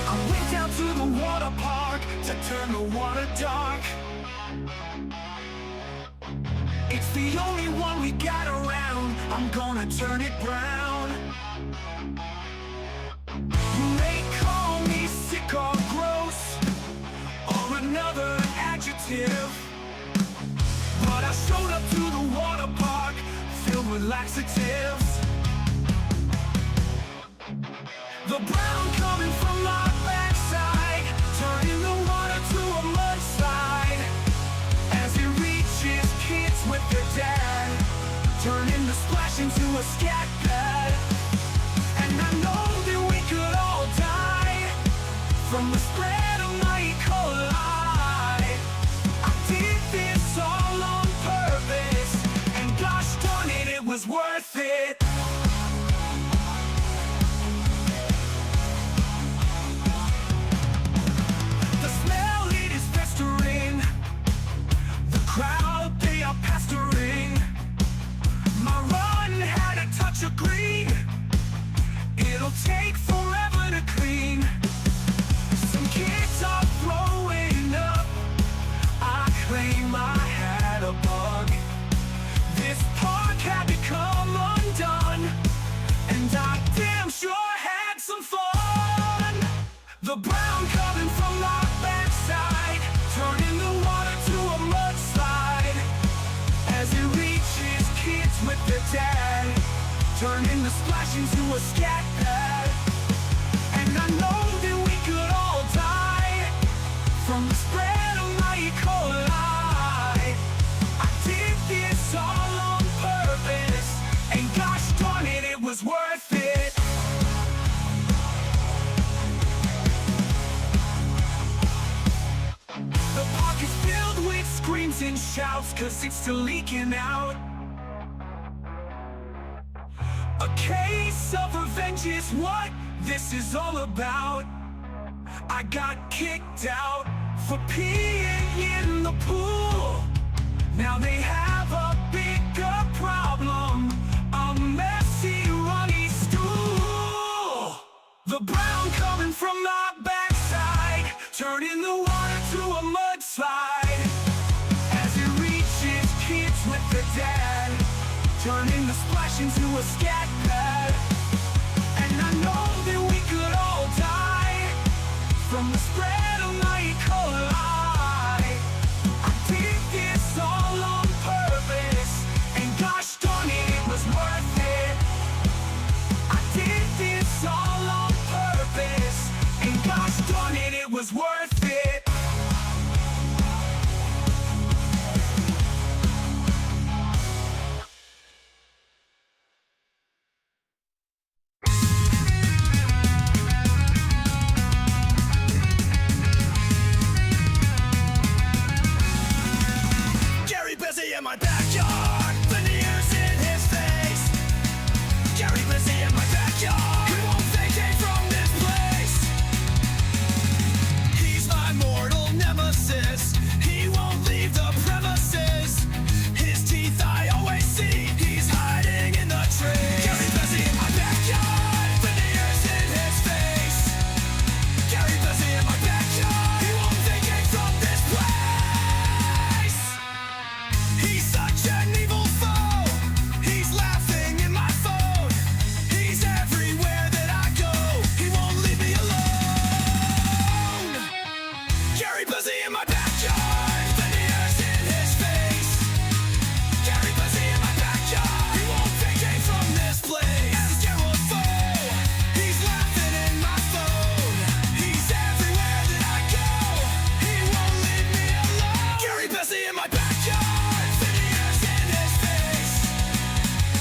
I went down to the water park to turn the water dark. It's the only one we got around. I'm gonna turn it brown. You may call me sick or gross, or another adjective, but I showed up to the water park filled with laxatives. The brown coming from my backside, turning the water to a mudslide. As it reaches kids with their dad, turning the splash into a scat pad. And I know that we could all die from the spread of my E. coli. I did this all on purpose, and gosh darn it, it was worth it. The smell, it is festering. The crowd, they are pastoring. My run had a touch of green. It'll take forever to clean. Some kids are throwing up. I claim I had a bug. This park had become undone, and I damn sure had some fun. The brown coming from my backside, turning the water to a mudslide. As it reaches kids with their dad, turning the splash into a scat pad. And I know that we could all die from the spread of my E. coli. I did this all on purpose, and gosh darn it, it was worth it. The park is filled with screams and shouts, 'cause it's still leaking out. A case of revenge is what this is all about. I got kicked out for peeing in the pool. Now they have a bigger problem, a messy, runny stool. The brown coming from my backside, turning the water to a mudslide. As it reaches kids with their dad, turning the splash into a scat pad. And I know that we could all die from the spread of my E. coli. I did this all on purpose, and gosh darn it, it was worth it. I did this all on purpose, and gosh darn it, it was worth it. In my backyard, veneers in his face. Gary busy in my backyard, he won't vacate from this place. He's my mortal nemesis, he won't leave the premises. His teeth I always see, he's hiding in the trees. Gary busy in my backyard, veneers in his face. Gary busy in my backyard, he won't vacate from this place. He's such an evil foe, he's laughing in my phone. He's everywhere that I go, he won't leave me alone. Gary busy in my backyard, veneers in his face. Gary busy in my backyard, he won't vacate from this place. As Gerald foe, he's laughing in my phone. He's everywhere that I go, he won't leave me alone. Gary busy in my backyard, veneers in his face.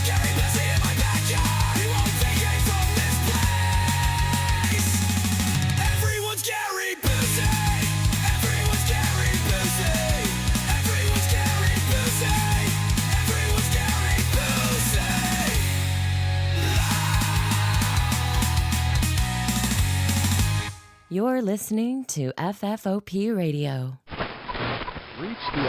Gary busy in my backyard, he won't vacate from this place. Everyone's Gary busy, everyone's Gary busy, everyone's Gary busy, everyone's Gary busy. You're listening to FFOP Radio. Reach the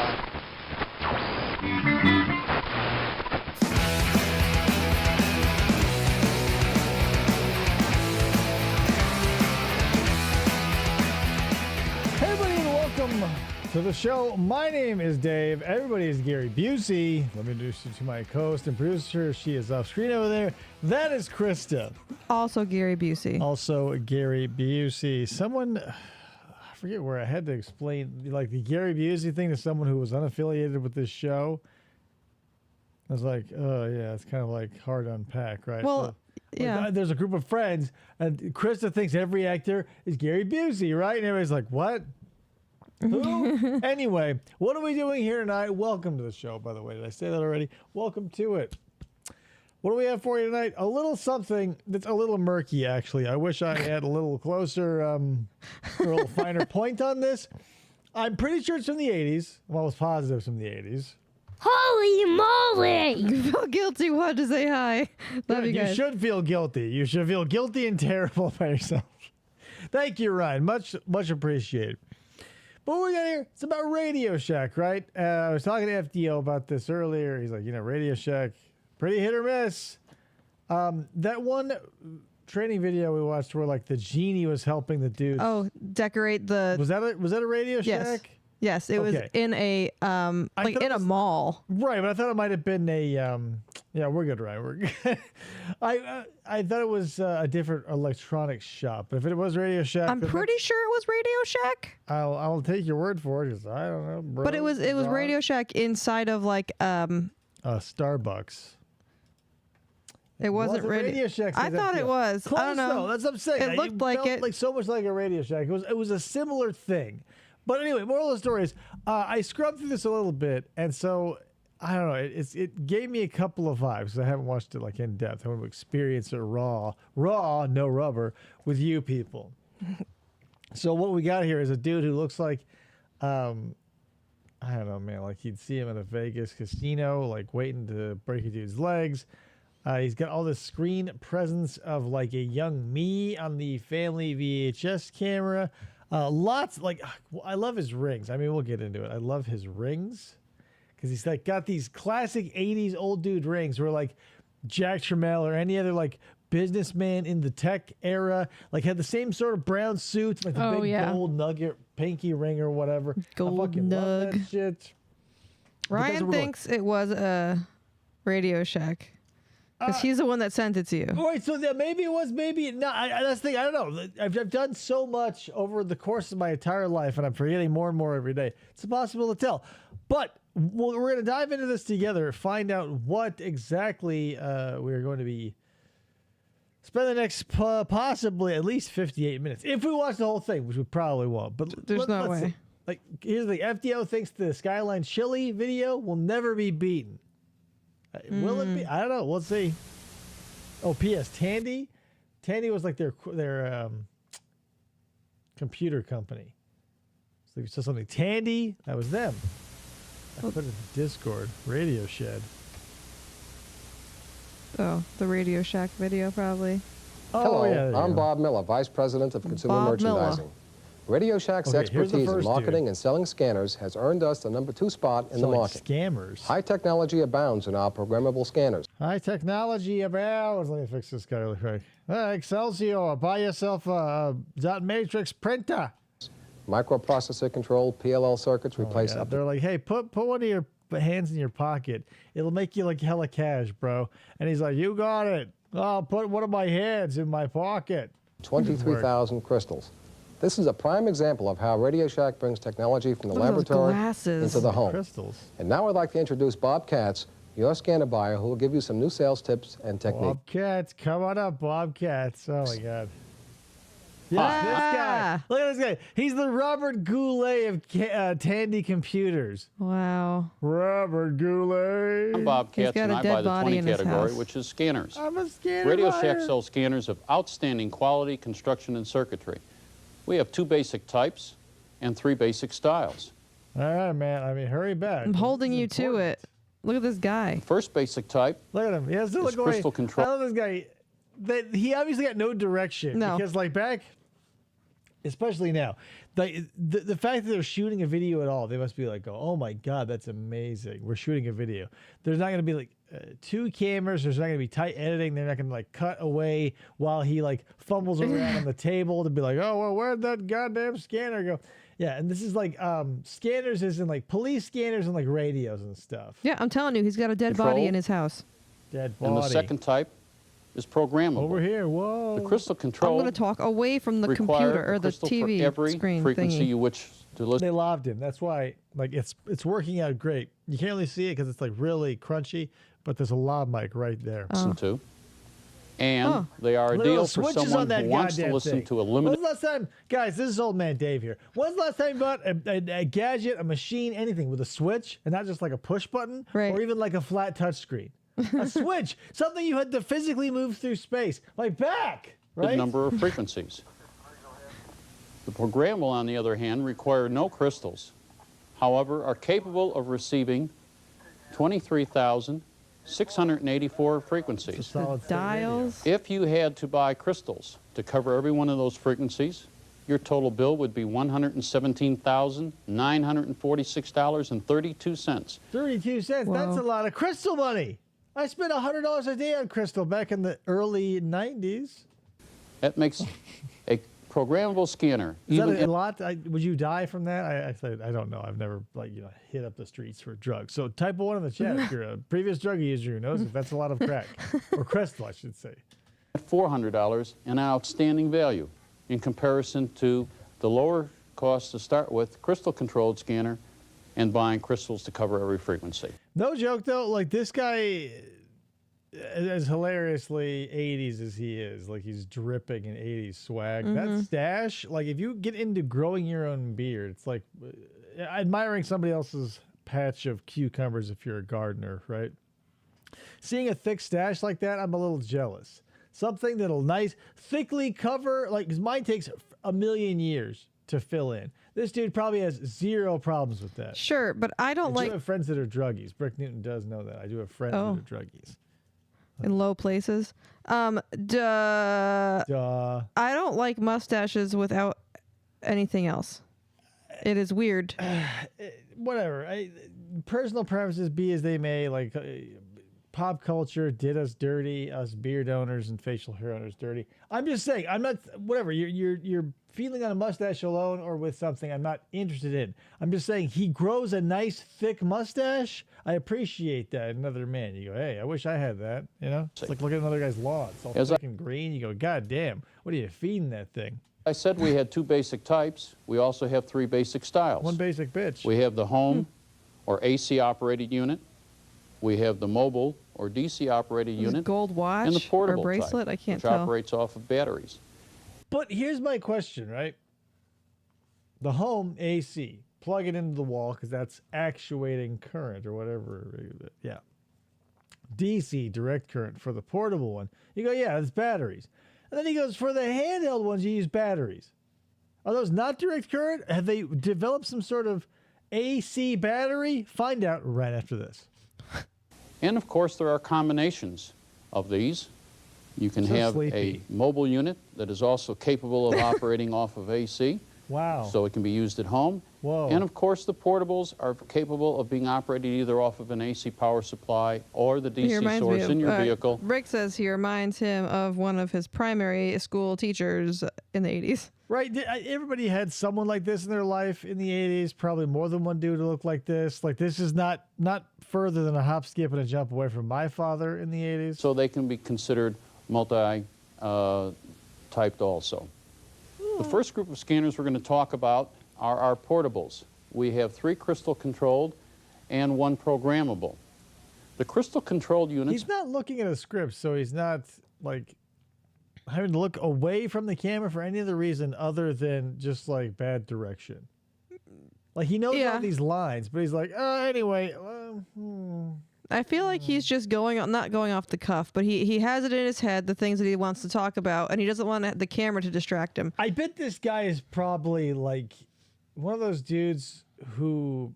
Welcome to the show. My name is Dave. Everybody is Gary Busey. Let me introduce you to my co-host and producer. She is off screen over there. That is Krista. Also Gary Busey. Also Gary Busey. Someone, I forget where I had to explain like the Gary Busey thing to someone who was unaffiliated with this show. I was like, oh yeah, it's kind of like hard to unpack, right? Well, yeah. There's a group of friends, and Krista thinks every actor is Gary Busey, right? And everybody's like, what? Who? Anyway, what are we doing here tonight? Welcome to the show, by the way. Did I say that already? Welcome to it. What do we have for you tonight? A little something that's a little murky, actually. I wish I had a little closer, or a little finer point on this. I'm pretty sure it's from the 80s. Well, it's positive it's from the 80s. Holy moly! You feel guilty. Wanted to say hi. Love you You guys. should feel guilty. You should feel guilty and terrible by yourself. Thank you, Ryan. Much appreciated. But what we got here, it's about Radio Shack, right? I was talking to FDO about this earlier. He's like, Radio Shack, pretty hit or miss. That one training video we watched where like the genie was helping the dude. Oh, decorate the. Was that a Radio Yes. Shack? Yes, it was Okay. in a like in a mall. Right, but I thought it might have been a yeah, we're good, right? We're good. I thought it was a different electronics shop. But if it was Radio Shack, I'm then pretty sure it was Radio Shack, I'll take your word for it. 'Cause I don't know, bro. but it was Radio Shack inside of like Starbucks. It wasn't Radio Shack. I thought it was. Close, I don't know. though. That's what I'm saying. It looked like felt it. like so much like a Radio Shack. It was a similar thing. But anyway, moral of the story is I scrubbed through this a little bit, and so I don't know. It gave me a couple of vibes. I haven't watched it like in depth. I want to experience it raw, no rubber, with you people. So what we got here is a dude who looks like, I don't know, man. Like you'd see him at a Vegas casino, like waiting to break a dude's legs. He's got all this screen presence of like a young me on the family VHS camera. Lots like I love his rings. I mean, we'll get into it. I love his rings because he's like got these classic 80s old dude rings where like Jack Tramiel or any other like businessman in the tech era like had the same sort of brown suit, like the big gold nugget pinky ring or whatever. Gold I fucking love nug. that shit. Ryan thinks it was a Radio Shack because he's the one that sent it to you. All right, so maybe it was, maybe not. That's the thing. I don't know. I've done so much over the course of my entire life, and I'm forgetting more and more every day. It's impossible to tell. But we're going to dive into this together, find out what exactly we're going to be spend the next possibly at least 58 minutes if we watch the whole thing, which we probably won't. But There's no let's way. see. Like here's the FDO thinks the Skyline Chili video will never be beaten. Will it be? I don't know. We'll see. Oh, P.S. Tandy was like their computer company. So you saw something. Tandy, that was them. I put it in Discord. Radio Shed. Oh, the Radio Shack video probably. Oh, Hello, yeah, there you I'm go. Bob Miller, Vice President of Consumer Bob Miller. Merchandising. Radio Shack's Okay, here's the expertise in first marketing dude. and selling scanners has earned us the #2 spot in the Selling market. scammers. High technology abounds in our programmable scanners. High technology abounds. Let me fix this guy really quick. Excelsior, buy yourself a dot matrix printer. Microprocessor controlled PLL circuits replace Yeah, up they're like, hey, put one of your hands in your pocket. It'll make you like hella cash, bro. And he's like, you got it. I'll put one of my hands in my pocket. to 23,000 crystals. This is a prime example of how Radio Shack brings technology from the Look at those laboratory glasses. into the home. Crystals. And now I'd like to introduce Bob Katz, your scanner buyer, who will give you some new sales tips and technique. Bobcats, come on up, Bobcats. Oh my God. Yeah, this guy. Look at this guy. He's the Robert Goulet of Tandy Computers. Wow. Robert Goulet. I'm Bob He's Katz, got and a I dead buy the body 20 in his category, house. which is scanners. I'm a scanner Radio buyer. Shack sells scanners of outstanding quality, construction, and circuitry. We have 2 basic types and 3 basic styles. All right, man. I mean, hurry back. I'm holding This is you to important. it. Look at this guy. First basic type, Look at him. He has to look It's away. crystal control. I love this guy. He obviously got no direction. No. Because like back, especially now, the fact that they're shooting a video at all, they must be like, oh my God, that's amazing. We're shooting a video. There's not going to be like 2 cameras. There's not going to be tight editing. They're not going to like cut away while he like fumbles around on the table to be like, oh, well, where'd that goddamn scanner go? Yeah, and this is like scanners is in like police scanners and like radios and stuff. Yeah, I'm telling you, he's got a dead body Control. in his house. Dead body. And the second type is programmable. Over here, whoa. The crystal control I'm going to talk away from the require computer a or the crystal TV for every screen frequency thingy. you wish to listen. They loved him. That's why, like, it's working out great. You can't really see it because it's like really crunchy, but there's a lav mic right there. To. And Oh. they are Little ideal for switches on someone that who wants to goddamn listen thing. to a limited. When's the last time, guys? This is old man Dave here. When's the last time you bought a gadget, a machine, anything with a switch, and not just like a push button, Right. or even like a flat touch screen? A switch, something you had to physically move through space, like back, right? number of frequencies. The programmable, on the other hand, require no crystals. However, are capable of receiving 23,684 It's a frequencies. solid state radio. Dials. If you had to buy crystals to cover every one of those frequencies, your total bill would be $117,946.32. 32 cents. That's Whoa. a lot of crystal money. I spent $100 a day on crystal back in the early 90s. That makes a programmable scanner. Is that even a lot? Would you die from that? I said I don't know. I've never hit up the streets for drugs. So type 1 in the chat if you're a previous drug user who knows if that's a lot of crack or crystal, I should say. at $400, an outstanding value in comparison to the lower cost to start with, crystal-controlled scanner, and buying crystals to cover every frequency. No joke though. Like this guy, as hilariously 80s as he is, like he's dripping in 80s swag. That stash, like if you get into growing your own beard, it's like admiring somebody else's patch of cucumbers if you're a gardener, right? Seeing a thick stash like that, I'm a little jealous. Something that'll thickly cover, like, because mine takes a million years to fill in. This dude probably has zero problems with that. Sure, but I don't I like do have friends that are druggies. Brick Newton does know that. I do have friends that are druggies. in low places. Duh. I don't like mustaches without anything else. It is weird. Whatever. Personal preferences be as they may, like pop culture did us dirty, us beard owners and facial hair owners dirty. I'm just saying, I'm not, whatever, you're feeling on a mustache alone or with something I'm not interested in. I'm just saying he grows a nice thick mustache. I appreciate that in another man. You go, hey, I wish I had that. You know, it's like looking at another guy's lawn. It's all thick and green. You go, God damn, what are you feeding that thing? I said we had two basic types. We also have three basic styles. One basic bitch. We have the home or AC operated unit. We have the mobile or DC operated Is it unit. gold watch and the portable or bracelet? type, I can't which tell. operates off of batteries. But here's my question, right? The home AC, plug it into the wall because that's actuating current or whatever. Yeah. DC, direct current for the portable one. You go, yeah, it's batteries. And then he goes, for the handheld ones, you use batteries. Are those not direct current? Have they developed some sort of AC battery? Find out right after this. And of course, there are combinations of these. You can So have sleepy. a mobile unit that is also capable of operating off of AC, Wow. so it can be used at home. Whoa. And of course, the portables are capable of being operated either off of an AC power supply or the He DC reminds me source of, in your vehicle. Rick says he reminds him of one of his primary school teachers in the 80s. Right. Everybody had someone like this in their life in the 80s, probably more than one dude who looked like this. Like this is not further than a hop, skip, and a jump away from my father in the 80s. So they can be considered multi-typed also. The first group of scanners we're going to talk about are our portables. We have 3 crystal-controlled and 1 programmable. The crystal-controlled units... He's not looking at a script, so he's not like having to look away from the camera for any other reason other than just like bad direction. Like he knows all these lines, but he's like, anyway. I feel like he's just not going off the cuff, but he has it in his head, the things that he wants to talk about, and he doesn't want the camera to distract him. I bet this guy is probably like one of those dudes who,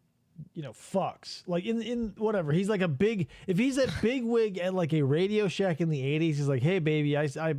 fucks. Like in whatever. He's like if he's a big wig at like a Radio Shack in the 80s, he's like, hey, baby, I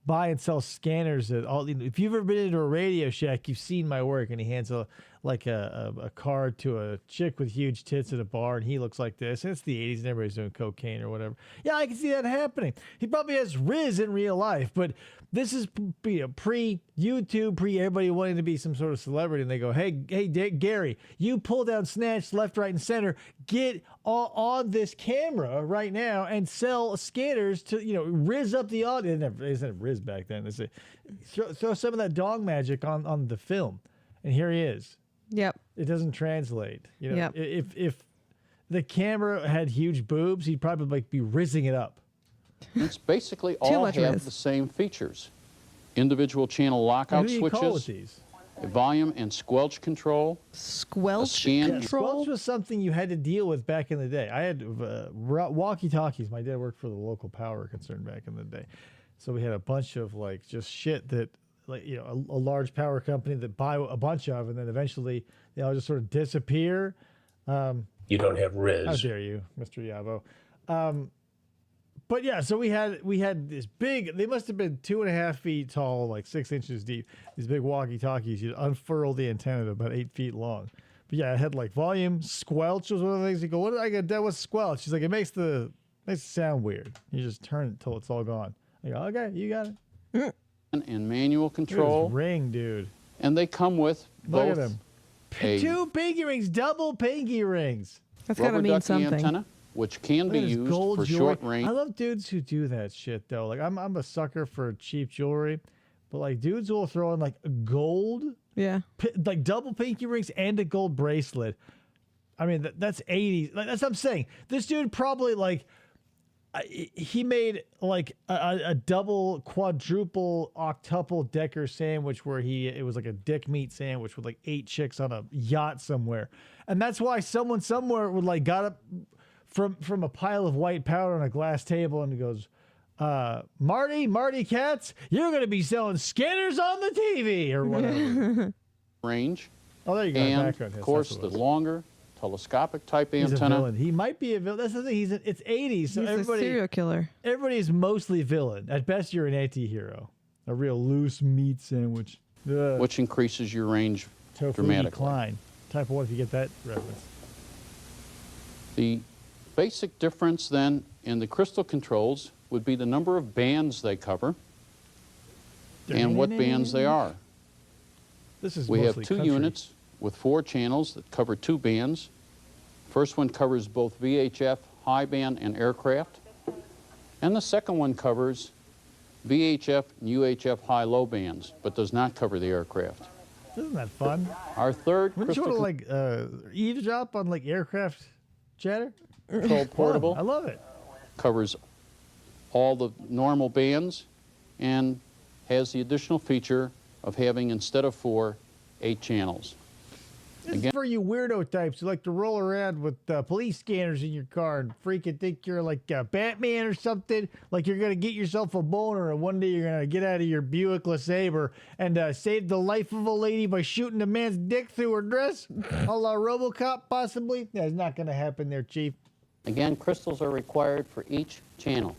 buy and sell scanners at all. If you've ever been into a Radio Shack, you've seen my work. And he hands a a card to a chick with huge tits at a bar, and he looks like this. And it's the 80s, and everybody's doing cocaine or whatever. Yeah, I can see that happening. He probably has Riz in real life, but this is pre-YouTube, pre-everybody wanting to be some sort of celebrity, and they go, hey, Gary, you pull down snatch left, right, and center. Get on this camera right now and sell scanners to, Riz up the audio. They didn't have Riz back then. They say, throw some of that dog magic on the film, and here he is. Yep. It doesn't translate. Yep. If the camera had huge boobs, he'd probably be rizzing it up. It's basically all have the same features. Individual channel lockout switches, a volume and squelch control, Squelch control? Squelch was something you had to deal with back in the day. I had walkie-talkies. My dad worked for the local power concern back in the day. So we had a bunch of just shit that a large power company that buy a bunch of, and then eventually they all just sort of disappear. You don't have Riz. How dare you, Mr. Yabo. But yeah, so we had this big, they must have been 2.5 feet tall, 6 inches deep. These big walkie-talkies. You'd unfurl the antenna to about 8 feet long. But yeah, it had volume. Squelch was one of the things. You go, what did I get done with squelch? She's like, it makes it sound weird. You just turn it until it's all gone. I go, okay, you got it. And manual control. Ring, dude. And they come with Look both at them. 2 pinky rings, double pinky rings. That's gotta rubber mean ducky something. antenna, which can Look be at this used gold for jewelry. short range. I love dudes who do that shit though. I'm a sucker for cheap jewelry, but dudes will throw in gold, double pinky rings and a gold bracelet. I mean that's 80s. That's what I'm saying. This dude probably he made a double, quadruple, octuple decker sandwich where it was a dick meat sandwich with 8 chicks on a yacht somewhere, and that's why someone somewhere would got up from a pile of white powder on a glass table and he goes, Marty Katz, you're going to be selling scanners on the TV or whatever. Range. Oh, there you go. And of course, the longer telescopic type He's antenna. a villain. He might be a villain. That's the thing. It's 80s, so He's a serial killer. Everybody's mostly villain. At best, you're an anti-hero. A real loose meat sandwich. Ugh. Which increases your range Tofu dramatically. Klein. Type of 1 if you get that reference. The basic difference then in the crystal controls would be the number of bands they cover and what bands they are. This is We have mostly 2 country. units with 4 channels that cover 2 bands. First one covers both VHF high band and aircraft. And the second one covers VHF and UHF high-low bands, but does not cover the aircraft. Isn't that fun? Our third Wouldn't you crystal want to eavesdrop on aircraft chatter? control portable I love it. covers all the normal bands and has the additional feature of having, instead of 4, 8 channels. This is for you weirdo types who like to roll around with police scanners in your car and freaking think you're Batman or something. Like you're going to get yourself a boner and one day you're going to get out of your Buick LeSabre and save the life of a lady by shooting a man's dick through her dress. A la RoboCop, possibly. That's not going to happen there, Chief. Again, crystals are required for each channel.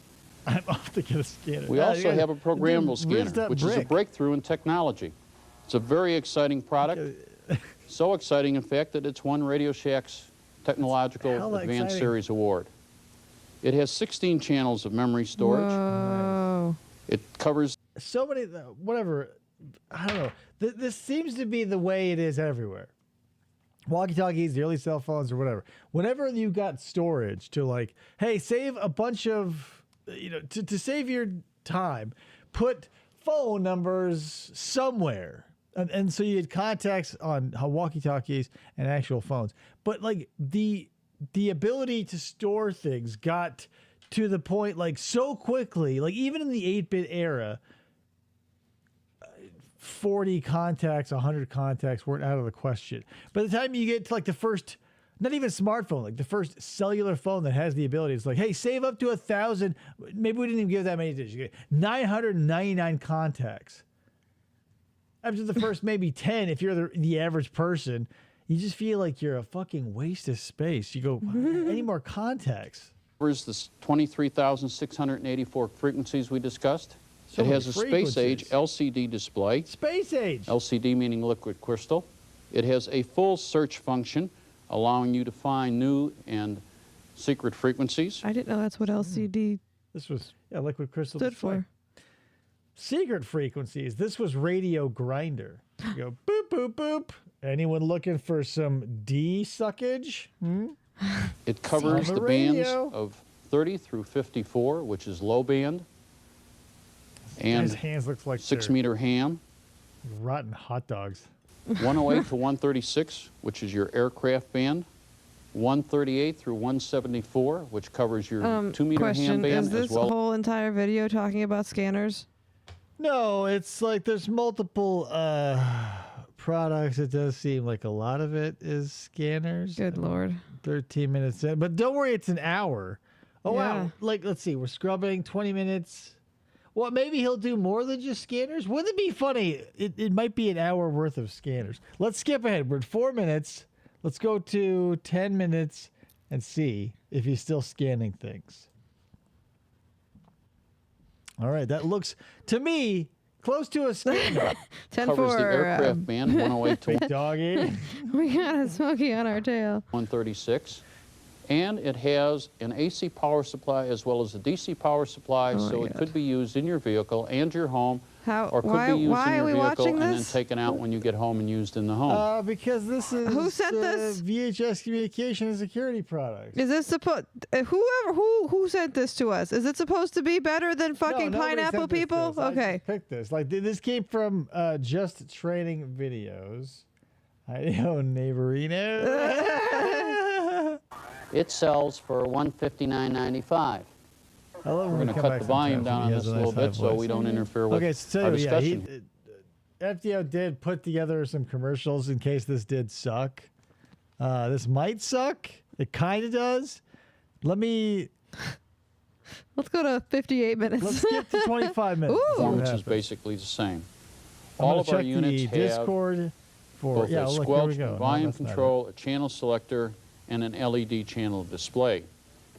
I'm off to get a scanner. We also have a programmable scanner, which is a breakthrough in technology. It's a very exciting product. So exciting, in fact, that it's won Radio Shack's Technological Advanced Series Award. It has 16 channels of memory storage. Whoa. It covers so many, whatever. I don't know. This seems to be the way it is everywhere. Walkie-talkies, the early cell phones, or whatever. Whenever you got storage to hey, save a bunch of, to save your time, put phone numbers somewhere. And so you had contacts on walkie-talkies and actual phones. But the ability to store things got to the point so quickly, even in the 8-bit era, 40 contacts, 100 contacts weren't out of the question. By the time you get to the first, not even smartphone, the first cellular phone that has the ability, it's hey, save up to 1,000. Maybe we didn't even give that many digits. You get 999 contacts. After the first maybe 10, if you're the average person, you just feel like you're a fucking waste of space. You go, any more contacts? covers the 23,684 frequencies we discussed. So it has a many space-age LCD display. Space age. LCD meaning liquid crystal. It has a full search function, allowing you to find new and secret frequencies. I didn't know that's what LCD This was liquid crystal stood display. for. Secret frequencies. This was radio grinder. You go boop boop boop. Anyone looking for some D suckage? It covers On the the bands radio. of 30 through 54, which is low band, His and hands look like 6 they're meter ham. rotten hot dogs. 108 to 136, which is your aircraft band. 138 through 174, which covers your 2 meter ham Question: band Is this as well. whole entire video talking about scanners? No, it's like there's multiple products. It does seem like a lot of it is scanners. Good lord. 13 minutes in. But don't worry, it's an hour. Oh, Yeah. wow. Like, let's see. We're scrubbing 20 minutes. Well, maybe he'll do more than just scanners. Wouldn't it be funny? It might be an hour worth of scanners. Let's skip ahead. We're at 4 minutes. Let's go to 10 minutes and see if he's still scanning things. All right. That looks, to me, close to a scanner. 10 Covers the for aircraft band, 108 to Big doggy. we got a smoky on our tail. 136. And it has an AC power supply as well as a DC power supply, Oh so my it God. could be used in your vehicle and your home, How? or could Why? be used Why in are your we vehicle watching and then this? taken out when you get home and used in the home. Because this is Who sent this? VHS communication and security products. Is this supposed? Who sent this to us? Is it supposed to be better than fucking No, nobody pineapple sent this to people? us. I Okay. just picked this. Like this came from Just Training Videos. I know Neighborino. It sells for $159.95. I love We're when going we to come cut back the volume sometimes down when on he this has a a little nice bit high so we voice. don't interfere with Okay, so our tell you, yeah, discussion. FDO did put together some commercials in case this did suck. This might suck. It kind of does. Let's Let's go to 58 minutes. skip to 25 minutes. Ooh. See what Performance is happens. basically the same. I'm All gonna of our check units the have Discord for both yeah. a Look, here squelch we go. and No, volume that's not it. control, a channel selector, and an LED channel display.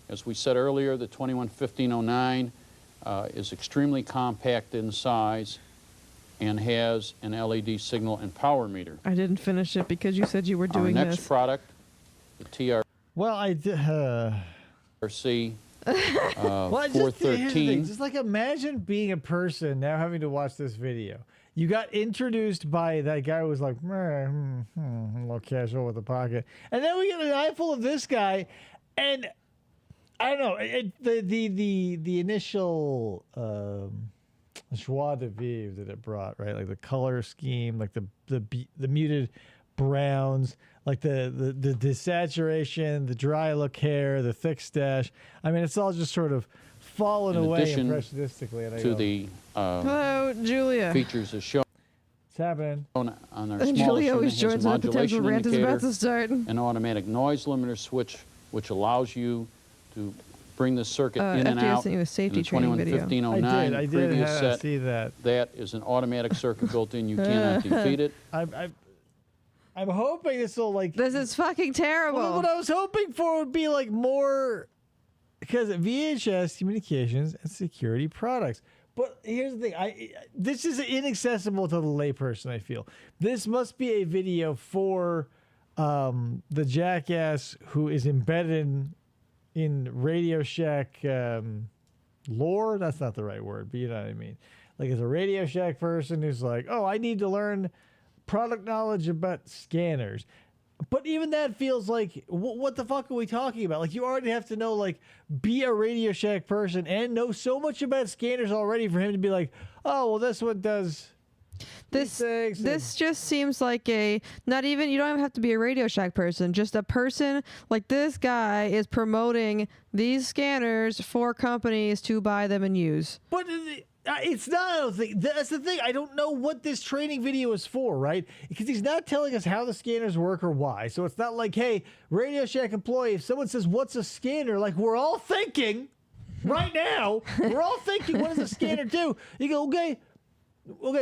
As we said earlier, the 211509 is extremely compact in size and has an LED signal and power meter. I didn't finish it because you said you were Our doing next this. product, the Well, I did. TRC Well, here's the thing. 413. Just like imagine being a person now having to watch this video. You got introduced by that guy who was like, a little casual with the pocket, and then we get an eyeful of this guy, and I don't know the initial joie de vivre that it brought, right? Like the color scheme, like the muted browns, like the desaturation, the dry look hair, the thick stash. I mean, it's all just sort of fallen In away addition impressionistically. And I to go, the Hello, Julia. features as shown it's happening. on our And smallest Julia unit, always has joins a when the potential modulation rant is about indicator, to start. an automatic noise limiter switch, which allows you to bring the circuit in and FDO out. sent you a safety In the training video. 211509 I did previous set, see that. that is an automatic circuit built in. You cannot defeat it. I'm hoping this will like. This is fucking terrible. Well, what I was hoping for would be like more, because VHS communications and security products. But here's the thing: this is inaccessible to the layperson. I feel this must be a video for the jackass who is embedded in Radio Shack lore. That's not the right word, but you know what I mean. Like, it's a Radio Shack person who's like, "Oh, I need to learn product knowledge about scanners." But even that feels like, what the fuck are we talking about? Like, you already have to know, like, be a Radio Shack person and know so much about scanners already for him to be like, oh, well, this one does This these things. this just seems like a not even you don't even have to be a Radio Shack person. Just a person like this guy is promoting these scanners for companies to buy them and use. But it's not. I don't think that's the thing. I don't know what this training video is for, right? Because he's not telling us how the scanners work or why. So it's not like, hey, Radio Shack employee, if someone says, "What's a scanner?" Like, we're all thinking right now. We're all thinking, what does a scanner do? You go, okay,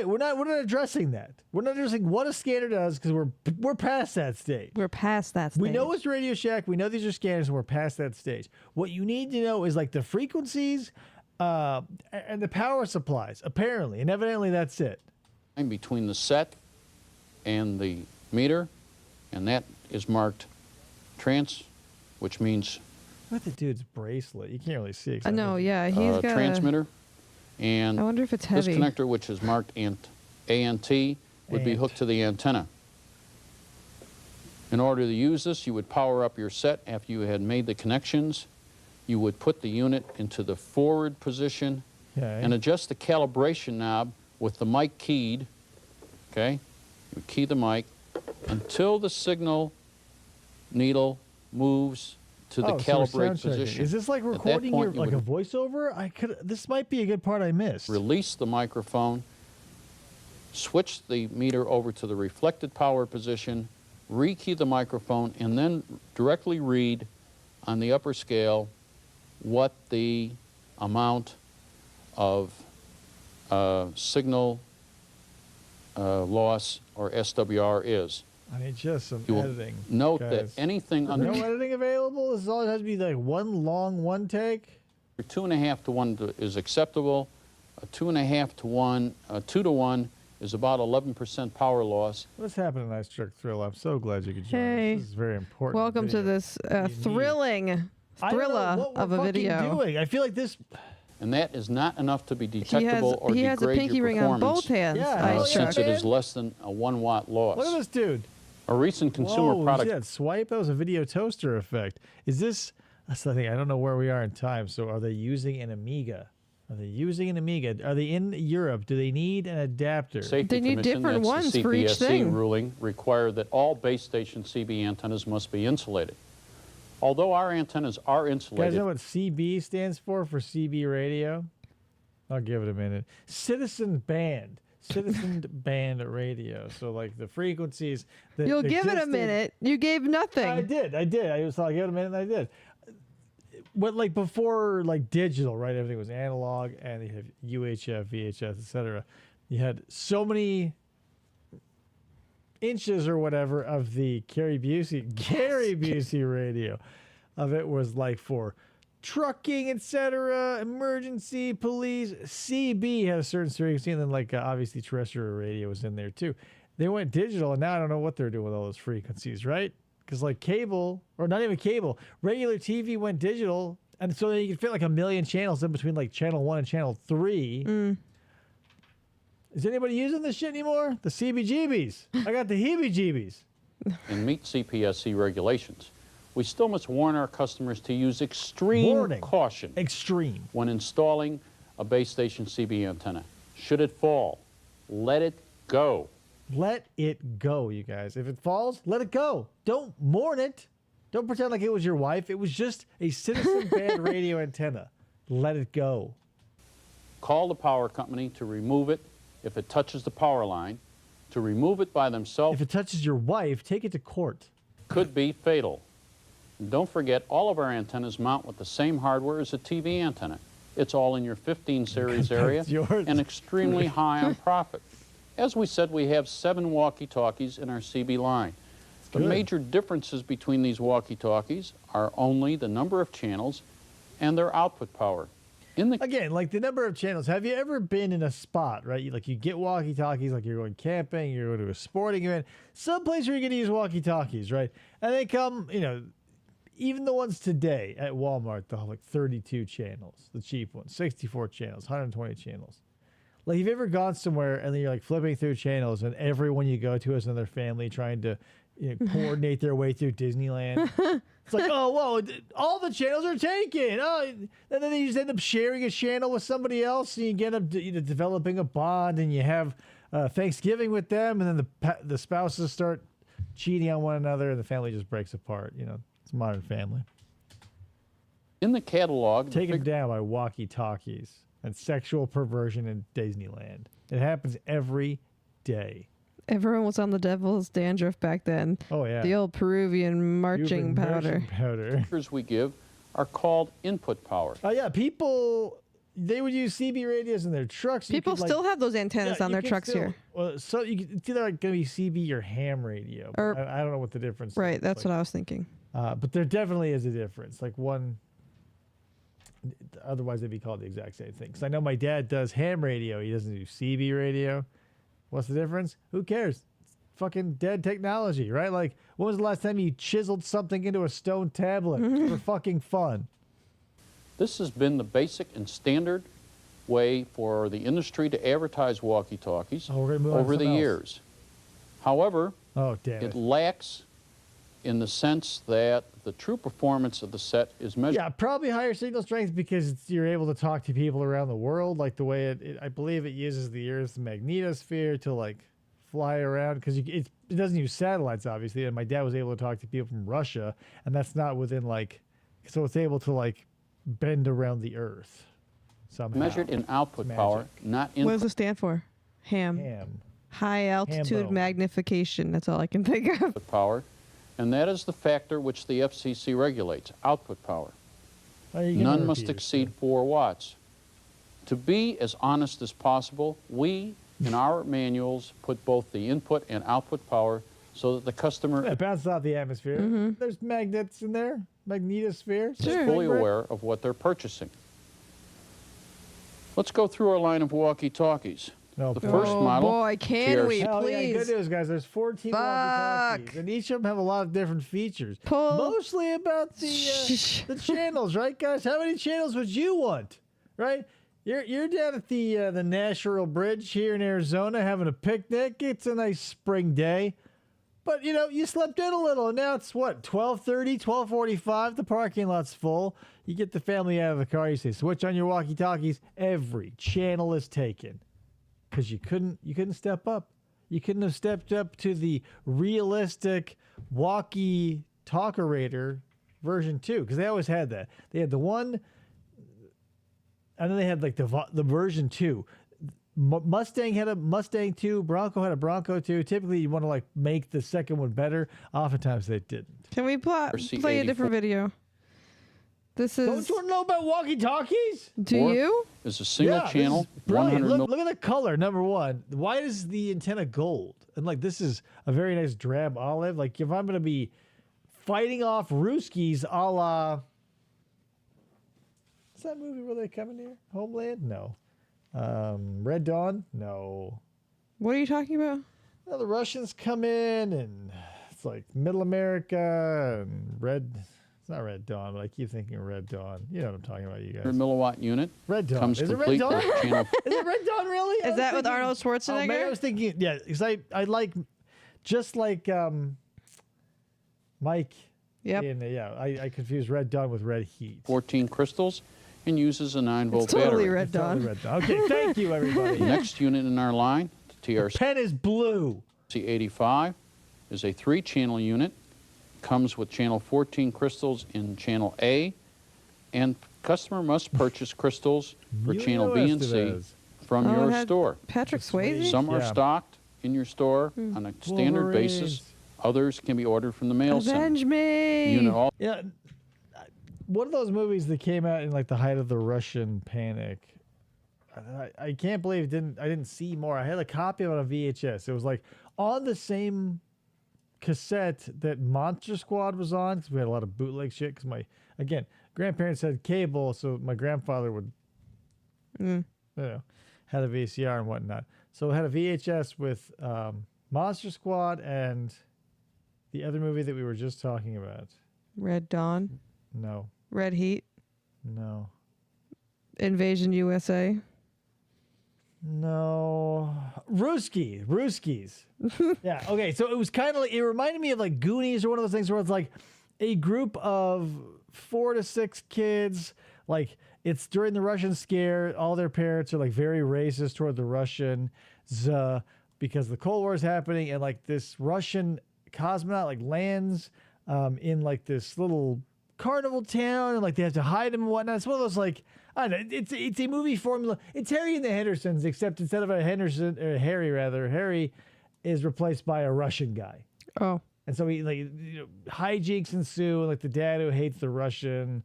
we're not addressing that. We're not addressing what a scanner does because we're past that stage. We're past that stage. We know it's Radio Shack. We know these are scanners, and we're past that stage. What you need to know is like the frequencies and the power supplies, apparently, and evidently that's it. Between the set and the meter and that is marked trans, which means Look at the dude's bracelet. You can't really see it. I know, yeah. He's got transmitter. And I wonder if it's this heavy. connector, which is marked ANT, would be hooked to the antenna. In order to use this, you would power up your set after you had made the connections. You would put the unit into the forward position and adjust the calibration knob with the mic keyed. Okay? You would key the mic until the signal needle moves to the calibrate position. Is this like recording your like a voiceover? This might be a good part I missed. Release the microphone, switch the meter over to the reflected power position, rekey the microphone, and then directly read on the upper scale what the amount of signal loss or SWR is. I mean, just some You will editing. note that anything under no editing available. This is all it has to be like one long one take. 2.5 to 1 is acceptable. A 2.5 to 1, 2 to 1 is about 11% power loss. What's happening, Nice Truck Thrill? I'm so glad you could join us. This is very important. Welcome to this thrilling thriller of a video. Doing. I feel like this. And that is not enough to be detectable or he degrade has a pinky your ring on performance, both hands. since it is less than a 1 watt loss. Look at this dude. A recent consumer Whoa, product. See that swipe? That was a video toaster effect. Is this? That's the thing. I don't know where we are in time. So are they using an Amiga? Are they using an Amiga? Are they in Europe? Do they need an adapter? Safety They need Commission, different that's ones the for each CPSC thing. ruling require that all base station CB antennas must be insulated. Although our antennas are You insulated, guys know what CB stands for CB radio? I'll give it a minute. Citizen band radio. So like the frequencies that You'll give it a minute. You gave nothing. I did. I give it a minute and I did. What like before like digital, right? Everything was analog and you have UHF, VHF, etc. You had so many inches or whatever of the Gary Busey radio of it was like for trucking, etc., emergency, police. CB had a certain frequency, and then like obviously terrestrial radio was in there too. They went digital, and now I don't know what they're doing with all those frequencies, right? Because like cable, or not even cable, regular TV went digital, and so you can fit like 1 million channels in between like channel 1 and channel 3. Is anybody using this shit anymore? The CBGBs. I got the heebie-jeebies. and meet CPSC regulations. We still must warn our customers to use extreme caution when installing a base station CB antenna. Should it fall, let it go. Let it go, you guys. If it falls, let it go. Don't mourn it. Don't pretend like it was your wife. It was just a citizen band radio antenna. Let it go. Call the power company to remove it if it touches the power line. To remove it by themselves, if it touches your wife, take it to court. Could be fatal. And don't forget, all of our antennas mount with the same hardware as a TV antenna. It's all in your 15 series area and extremely high on profit. As we said, we have 7 walkie-talkies in our CB line. The major differences between these walkie-talkies are only the number of channels and their output power. Again, like the number of channels. Have you ever been in a spot, right? You get walkie-talkies, like you're going camping, you're going to a sporting event, someplace where you're going to use walkie-talkies, right? And they come, even the ones today at Walmart, they'll have like 32 channels, the cheap ones, 64 channels, 120 channels. Like, have you ever gone somewhere and then you're like flipping through channels and everyone you go to is another family trying to coordinate their way through Disneyland? It's like, oh, whoa, all the channels are taken. Oh, and then you just end up sharing a channel with somebody else and you end up developing a bond and you have Thanksgiving with them, and then the spouses start cheating on one another and the family just breaks apart. It's Modern Family. In the catalog, taken down by walkie-talkies and sexual perversion in Disneyland. It happens every day. Everyone was on the devil's dandruff back then. Oh, yeah. The old Peruvian marching powder. Figures we give are called input power. Oh, yeah. People, they would use CB radios in their trucks. People still have those antennas on their trucks here. Well, so it's either like going to be CB or ham radio. Or, I don't know what the difference is. Right, that's what I was thinking. But there definitely is a difference. Like one, otherwise they'd be called the exact same thing. Because I know my dad does ham radio. He doesn't do CB radio. What's the difference? Who cares? fucking dead technology, right? Like, when was the last time you chiseled something into a stone tablet for fucking fun? This has been the basic and standard way for the industry to advertise walkie-talkies over the years. However, it lacks in the sense that the true performance of the set is measured. Yeah, probably higher signal strength because you're able to talk to people around the world, like the way I believe it uses the Earth's magnetosphere to like fly around, because it doesn't use satellites, obviously, and my dad was able to talk to people from Russia, and that's not within like, so it's able to like bend around the Earth somehow. Measured in output power, not input. What does it stand for? Ham. High altitude magnification. That's all I can think of. Power, and that is the factor which the FCC regulates, output power. None must exceed 4 watts. To be as honest as possible, we, in our manuals, put both the input and output power so that the customer it bounces off the atmosphere. There's magnets in there, magnetosphere. is fully aware of what they're purchasing. Let's go through our line of walkie-talkies. The first model. Boy, can we, Hell please? Yeah, good news, guys. There's 14 walkie-talkies, and each of them have a lot of different features. Mostly about the channels, right, guys? How many channels would you want, right? You're down at the Nashville Bridge here in Arizona having a picnic. It's a nice spring day, but you know you slept in a little, and now it's what 12:30, 12:45. The parking lot's full. You get the family out of the car. You say, "Switch on your walkie-talkies." Every channel is taken. Because you couldn't step up. You couldn't have stepped up to the realistic walkie-talkerator version 2, because they always had that. They had the one, and then they had like the version 2. Mustang had a Mustang 2. Bronco had a Bronco 2. Typically, you want to like make the second one better. Oftentimes, they didn't. Can we play a different video? This is. Don't you want to know about walkie-talkies? Do you? It's a single channel. Brilliant. Look at the color. Number one. Why is the antenna gold? And like this is a very nice drab olive. Like if I'm gonna be fighting off Ruskies, a la. What's that movie where they come in here? Homeland? No. Red Dawn? No. What are you talking about? Well, the Russians come in and it's like Middle America and Red. It's not Red Dawn, but I keep thinking Red Dawn. You know what I'm talking about, you guys. 100 milliwatt unit. Red Dawn. Comes Is it Red complete Dawn? with channel. Is it Red Dawn, really? Is that with Arnold Schwarzenegger? Oh, man, I was thinking, yeah, because I like, just like Mike. Yep. I confused Red Dawn with Red Heat. 14 crystals and uses a 9-volt It's totally battery. Red Dawn. Totally Red Dawn. Okay, thank you, everybody. The next unit in our line, the TRC Pen is blue. 85, is a 3-channel unit. Comes with channel 14 crystals in channel A, and customer must purchase crystals for channel B and C from your store. Patrick Swayze? Some are stocked in your store on a standard basis. Others can be ordered from the mail center. Avenge me! Unit Yeah, one of those movies that came out in like the height of the Russian panic. I can't believe I didn't see more. I had a copy of it on VHS. It was like on the same cassette that Monster Squad was on, because we had a lot of bootleg shit, because my grandparents had cable, so my grandfather would had a VCR and whatnot, so it had a VHS with Monster Squad and the other movie that we were just talking about. Red Dawn? No. Red Heat? No. Invasion USA? No. Ruskies. Yeah. Okay. So it was kind of like, it reminded me of like Goonies, or one of those things where it's like a group of 4 to 6 kids. Like it's during the Russian scare. All their parents are like very racist toward the Russians because the Cold War is happening, and like this Russian cosmonaut like lands in like this little carnival town, and like they have to hide him and whatnot. It's one of those like, I don't know, it's a movie formula. It's Harry and the Hendersons, except instead of a Henderson, or Harry is replaced by a Russian guy. Oh. And so he hijinks ensue, and like the dad who hates the Russian.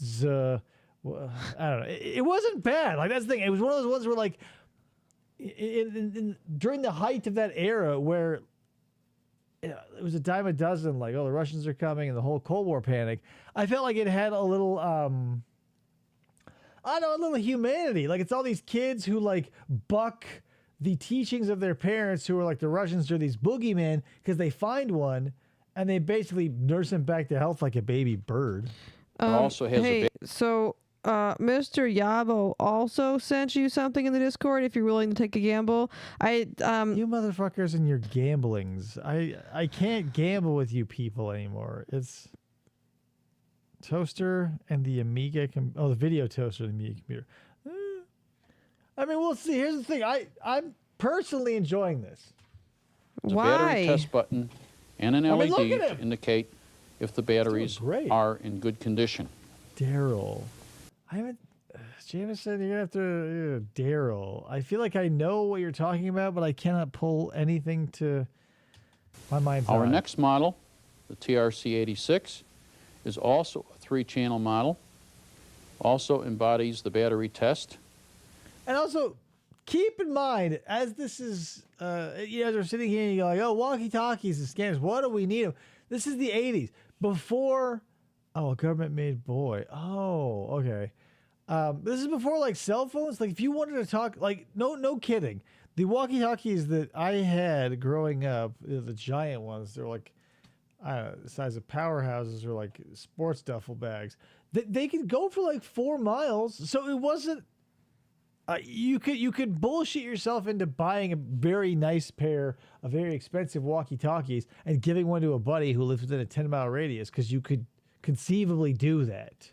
I don't know. It wasn't bad. Like that's the thing. It was one of those ones where like during the height of that era where it was a dime a dozen, like, oh, the Russians are coming and the whole Cold War panic. I felt like it had a little, a little humanity. Like it's all these kids who like buck the teachings of their parents, who are like the Russians, are these boogeymen because they find one and they basically nurse him back to health like a baby bird. Also has hey, a so Mr. Yabo also sent you something in the Discord if you're willing to take a gamble. You motherfuckers and your gamblings. I can't gamble with you people anymore. It's toaster and the Amiga. The video toaster and the Amiga computer. I mean, we'll see. Here's the thing. I'm personally enjoying this. There's a battery test button and an LED to indicate if the batteries are in good condition. Daryl. I haven't. Jameson, you're gonna have to. Daryl. I feel like I know what you're talking about, but I cannot pull anything to my mind's eye. Our next model, the TRC-86, is also a 3-channel model. Also embodies the battery test. And also, keep in mind, as this is, you guys are sitting here and you're like, oh, walkie-talkies and scanners, what do we need them? This is the 80s. Before, a government-made boy. Oh, okay. This is before, like, cell phones. Like, if you wanted to talk, like, no kidding. The walkie-talkies that I had growing up, the giant ones, they're like, I don't know, the size of powerhouses or, like, sports duffel bags. They could go for, like, 4 miles. So it wasn't, you could bullshit yourself into buying a very nice pair of very expensive walkie-talkies and giving one to a buddy who lives within a 10-mile radius because you could conceivably do that.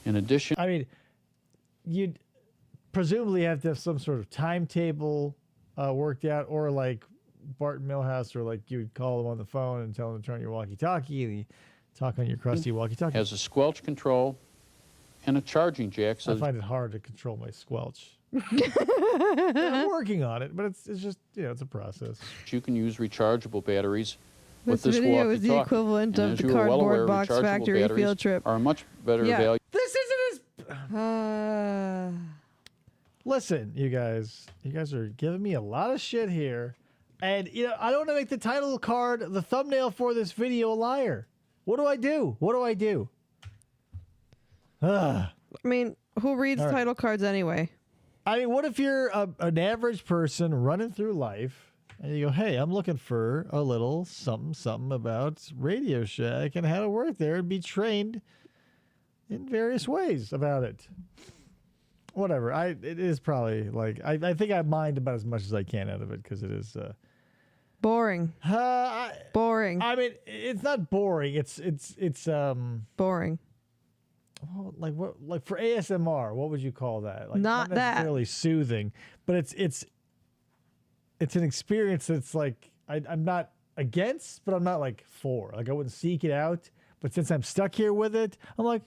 In addition, I mean, you'd presumably have to have some sort of timetable worked out, or like Barton Millhouse, or like you would call them on the phone and tell them to turn on your walkie-talkie and you talk on your crusty walkie-talkie. Has a squelch control and a charging jack. So I find it hard to control my squelch. I'm working on it, but it's just, it's a process. You can use rechargeable batteries. This video is the equivalent of the cardboard box factory field trip. Are a much better value. This isn't as... Listen, you guys are giving me a lot of shit here. And, I don't want to make the title card, the thumbnail for this video, a liar. What do I do? I mean, who reads title cards anyway? I mean, what if you're an average person running through life and you go, hey, I'm looking for a little something about Radio Shack and how to work there and be trained in various ways about it. Whatever. It is probably like, I think I mind about as much as I can out of it because it is boring. Boring. I mean, it's not boring. It's boring. Oh, like what? Like for ASMR, what would you call that? Like not necessarily soothing, but it's an experience that's like I'm not against, but I'm not like for. Like I wouldn't seek it out, but since I'm stuck here with it, I'm like,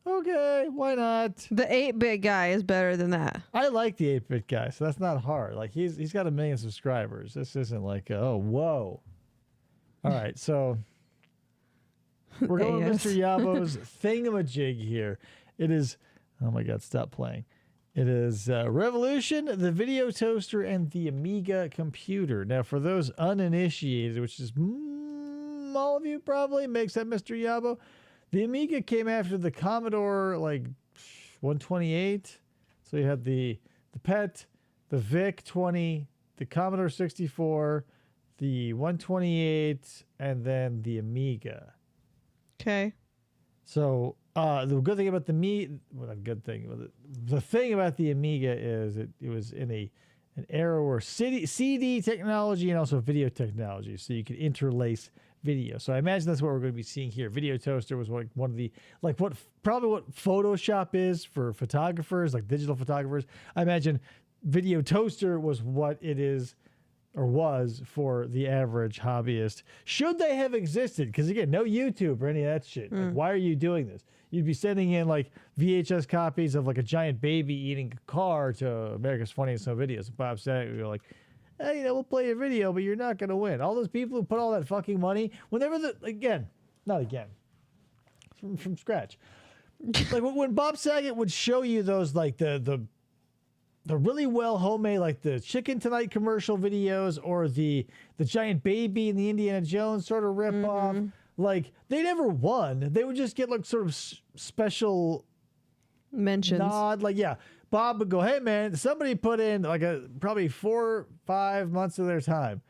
okay, why not? The 8-bit guy is better than that. I like the 8-bit guy, so that's not hard. Like he's got 1 million subscribers. This isn't like whoa. All right, so. We're going with Mr. Yabo's thingamajig here. It is, oh my God, stop playing. It is Revolution, the video toaster, and the Amiga computer. Now, for those uninitiated, which is all of you probably, makes that Mr. Yabo, the Amiga came after the Commodore, like, 128. So you had the PET, the VIC-20, the Commodore 64, the 128, and then the Amiga. Okay. So the good thing about the thing about the Amiga is it was in an era where CD technology and also video technology, so you could interlace video. So I imagine that's what we're going to be seeing here. Video toaster was one of the what Photoshop is for photographers, like digital photographers. I imagine video toaster was what it is. Or was for the average hobbyist. Should they have existed? Because again, no YouTube or any of that shit. Like, why are you doing this? You'd be sending in like VHS copies of like a giant baby eating a car to America's Funniest Home Videos. And Bob said, you're like, hey, we'll play your video, but you're not going to win. All those people who put all that fucking money, whenever from scratch. Like when Bob Saget would show you those, like the really well homemade, like the Chicken Tonight commercial videos or the giant baby and the Indiana Jones sort of rip off. Like they never won. They would just get like sort of special mentions. Nod, like Bob would go, hey man, somebody put in like probably 4 or 5 months of their time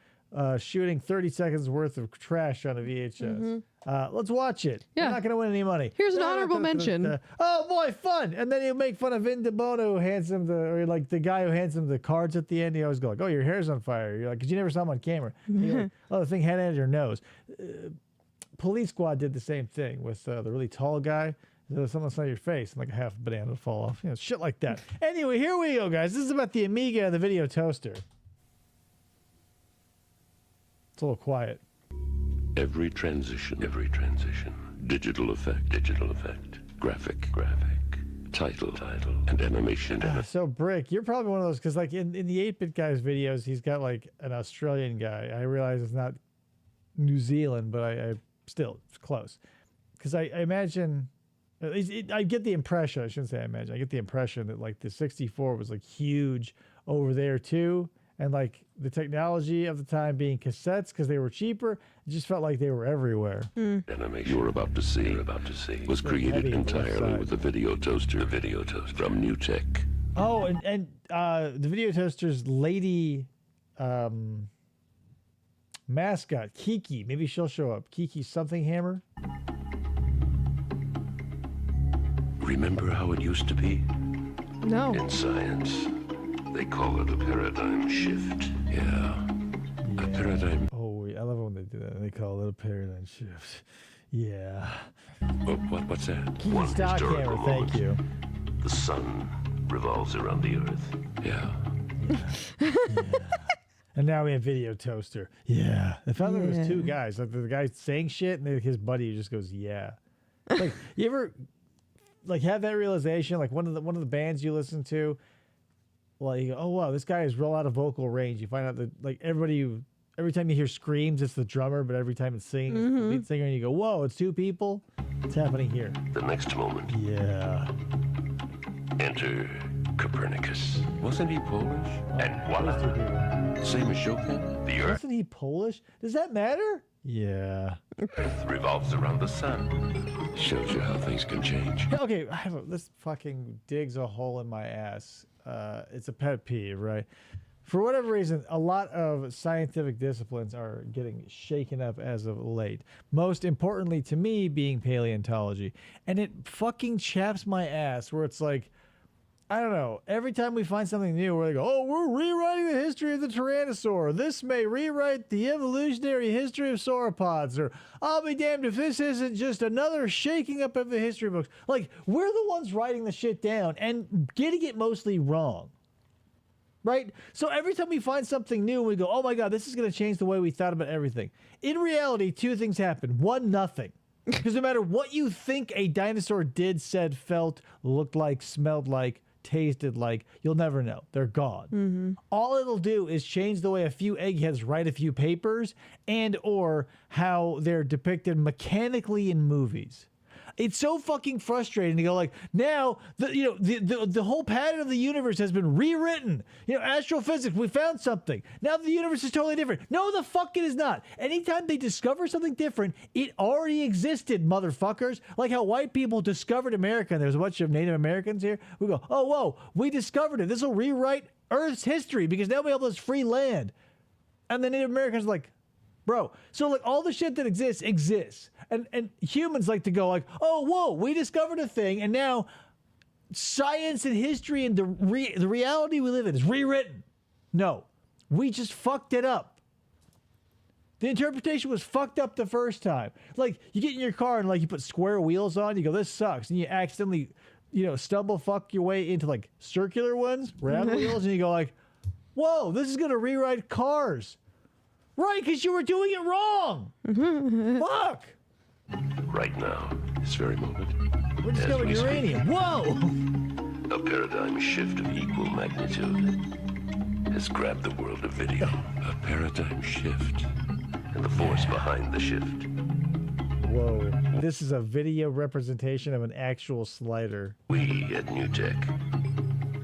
shooting 30 seconds worth of trash on a VHS. Let's watch it. Yeah. We're not going to win any money. Here's an honorable mention. Oh boy, fun! And then he'll make fun of Vin DeBono, who hands him or like the guy who hands him the cards at the end. He always go like, "Oh, your hair's on fire." You're like, because you never saw him on camera. You're like, oh, the thing had at your nose. Police Squad did the same thing with the really tall guy. There's something on your face, and like a half a banana would fall off. Shit like that. Anyway, here we go, guys. This is about the Amiga and the video toaster. It's a little quiet. Every transition, digital effect, graphic, title, and animation. So, Brick, you're probably one of those, because like in the 8-Bit Guy's videos, he's got like an Australian guy. I realize it's not New Zealand, but I still, it's close. Because I imagine, I get the impression, I shouldn't say I imagine, I get the impression that like the 64 was like huge over there too. And like the technology of the time being cassettes, because they were cheaper, it just felt like they were everywhere. Animation you're about to see was created entirely with a video toaster from New Tech. Oh, and the video toaster's lady mascot, Kiki. Maybe she'll show up. Kiki something hammer. Remember how it used to be? No. In science, they call it a paradigm shift. Yeah. A paradigm. Oh, I love it when they do that. They call it a paradigm shift. Yeah. What's that? Kiki One stock historical hammer, thank you. The sun revolves around the earth. Yeah. Yeah. And now we have video toaster. Yeah. I found there was two guys. Like the guy saying shit, and then his buddy just goes, yeah. Like, you ever like have that realization? Like one of the bands you listen to, like, oh wow, this guy is real out of vocal range. You find out that like every time you hear screams, it's the drummer, but every time it's singing, it's the lead singer, and you go, whoa, it's two people. What's happening here? The next moment. Yeah. Enter Copernicus. Wasn't he Polish? And voila. Same as Chopin. The Earth. Wasn't he Polish? Does that matter? Yeah. Earth revolves around the sun. Shows you how things can change. Okay, this fucking digs a hole in my ass. It's a pet peeve, right? For whatever reason, a lot of scientific disciplines are getting shaken up as of late. Most importantly to me being paleontology. And it fucking chaps my ass where it's like, I don't know, every time we find something new where they go, oh, we're rewriting the history of the Tyrannosaur. This may rewrite the evolutionary history of sauropods. Or I'll be damned if this isn't just another shaking up of the history books. Like, we're the ones writing the shit down and getting it mostly wrong. Right? So every time we find something new, we go, oh my God, this is going to change the way we thought about everything. In reality, two things happen. One, nothing. Because no matter what you think a dinosaur did, said, felt, looked like, smelled like, tasted like, you'll never know. They're gone. All it'll do is change the way a few eggheads write a few papers and or how they're depicted mechanically in movies. It's so fucking frustrating to go like, now the whole pattern of the universe has been rewritten. Astrophysics, we found something. Now the universe is totally different. No, the fuck it is not. Anytime they discover something different, it already existed, motherfuckers. Like how white people discovered America, and there's a bunch of Native Americans here. We go, oh whoa, we discovered it. This will rewrite Earth's history because now we have this free land. And the Native Americans are like, bro, so like all the shit that exists. And humans like to go like, oh, whoa, we discovered a thing, and now science and history and the reality we live in is rewritten. No, we just fucked it up. The interpretation was fucked up the first time. Like, you get in your car and like you put square wheels on, you go, this sucks, and you accidentally, stumble fuck your way into like circular ones, round wheels, and you go like, whoa, this is gonna rewrite cars. Right, because you were doing it wrong. Fuck. Right now, this very moment. We're discovering uranium. Whoa! A paradigm shift of equal magnitude has grabbed the world of video. A paradigm shift. And the force behind the shift. Whoa. This is a video representation of an actual slider. We at New Tech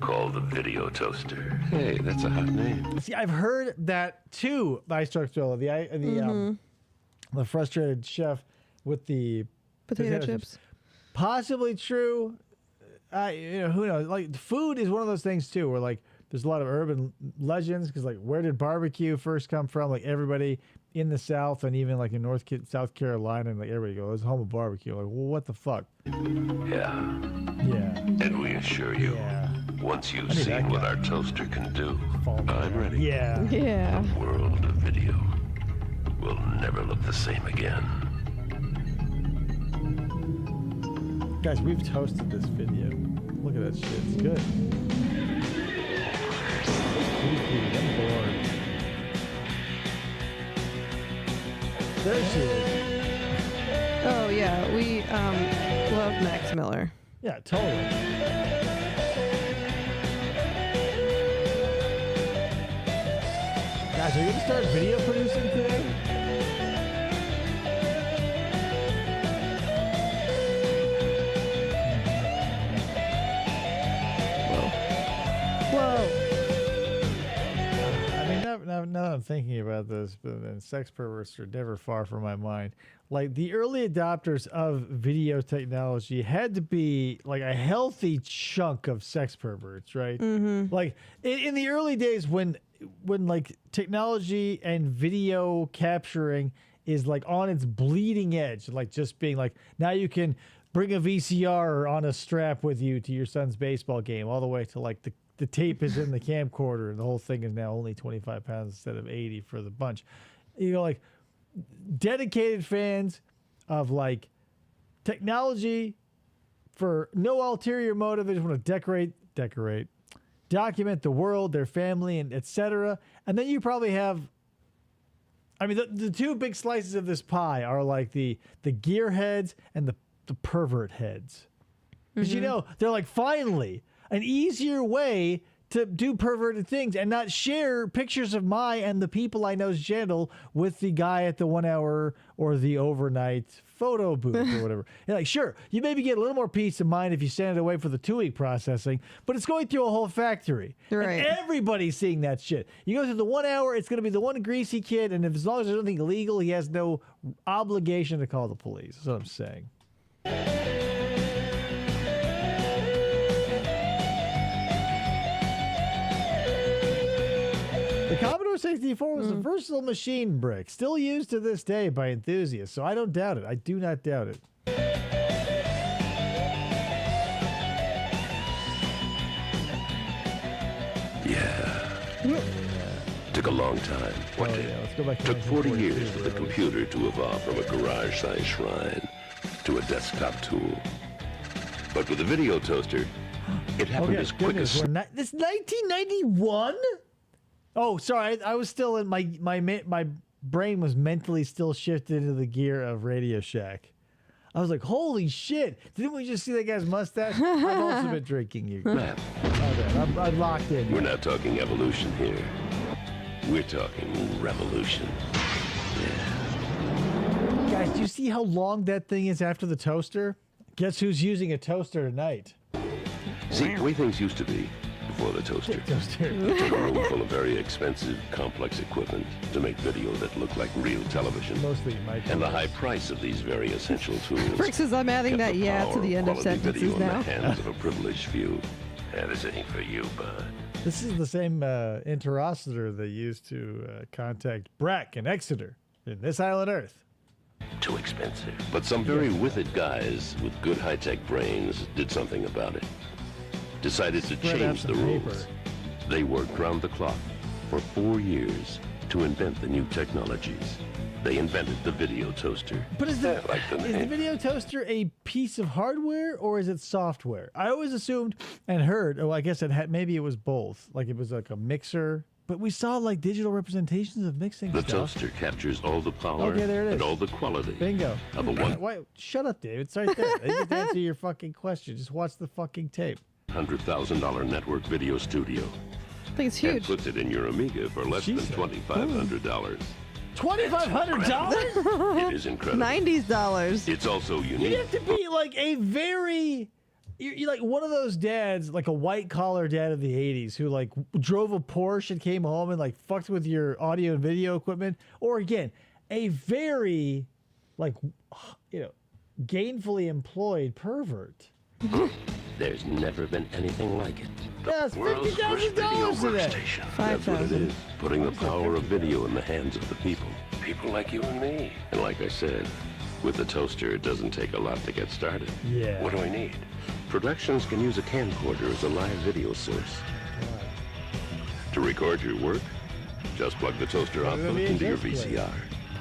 call the video toaster. Hey, that's a hot name. See, I've heard that too. The ice truck thriller, the frustrated chef with the potato chips. Possibly true. who knows? Like, food is one of those things too, where like there's a lot of urban legends because like where did barbecue first come from? Like everybody in the South and even like in South Carolina, and like everybody goes, home of barbecue. Like, well, what the fuck? Yeah. And we assure you, once you've seen what our toaster can do, I'm ready. Yeah. The world of video will never look the same again. Guys, we've toasted this video. Look at that shit. It's good. I'm bored. There she is. Oh yeah, we love Max Miller. Yeah, totally. Guys, are you gonna start video producing today? Whoa. I mean, now that I'm thinking about this, but then sex perverts are never far from my mind. Like, the early adopters of video technology had to be like a healthy chunk of sex perverts, right? Mm-hmm. Like in the early days when like technology and video capturing is like on its bleeding edge, like just being like, now you can bring a VCR on a strap with you to your son's baseball game, all the way to like the tape is in the camcorder and the whole thing is now only 25 pounds instead of 80 for the bunch. You know, like dedicated fans of like technology for no ulterior motive. They just want to decorate, document the world, their family, and etc. And then you probably have, I mean, the two big slices of this pie are like the gearheads and the pervert heads. Because, you know, they're like, finally, an easier way to do perverted things and not share pictures of my and the people I know's genital with the guy at the 1 hour or the overnight photo booth or whatever. You're like, sure, you maybe get a little more peace of mind if you send it away for the 2-week processing, but it's going through a whole factory. Right. And everybody's seeing that shit. You go through the 1 hour, it's going to be the one greasy kid, and if as long as there's nothing illegal, he has no obligation to call the police. That's what I'm saying. The Commodore 64 was a versatile machine brick, still used to this day by enthusiasts, so I don't doubt it. I do not doubt it. Took a long time. What did? Let's go back to Took 40 years 1942 for the computer to evolve from a garage-sized shrine to a desktop tool. But with the video toaster, it happened as quick as... This 1991? Oh, sorry. I was still in my brain was mentally still shifted into the gear of Radio Shack. I was like, holy shit. Didn't we just see that guy's mustache? I've also been drinking you. Map. Okay, I'm locked in. We're not talking evolution here. We're talking revolution. Guys, do you see how long that thing is after the toaster? Guess who's using a toaster tonight? See, the way things used to be before the toaster. It took a room full of very expensive, complex equipment to make video that looked like real television. Mostly my And the high price of these very essential tools. Rick says I'm adding that to the end of sentences video now. in the hands of a privileged few. Yeah, this ain't for you, bud. This is the same interocitor they used to contact Brack and Exeter in this island Earth. Too expensive. But some very withered guys with good high-tech brains did something about it. Decided to change the rules. They worked round the clock for 4 years to invent the new technologies. They invented the video toaster. But is the video toaster a piece of hardware or is it software? I always assumed and heard, I guess maybe it was both. Like it was like a mixer. But we saw like digital representations of mixing The stuff. toaster captures all the power and all the quality. Bingo. Of a one. Wait, shut up, David. It's right there. They just answer your fucking question. Just watch the fucking tape. $100,000 network video studio. I think it's huge. And puts it in your Amiga for less than $2,500. $2,500? It is incredible. $90s. It's also unique. You have to be like a very... You're like one of those dads, like a white collar dad of the 80s who like drove a Porsche and came home and like fucked with your audio and video equipment. Or again, a very like, gainfully employed pervert. There's never been anything like it. Yeah, it's World's first video $50,000 today. workstation. That's what it is. Putting the power of video in the hands of the people. People like you and me. And like I said, with the toaster, it doesn't take a lot to get started. Yeah. What do I need? Productions can use a camcorder as a live video source. To record your work, just plug the toaster output into your VCR.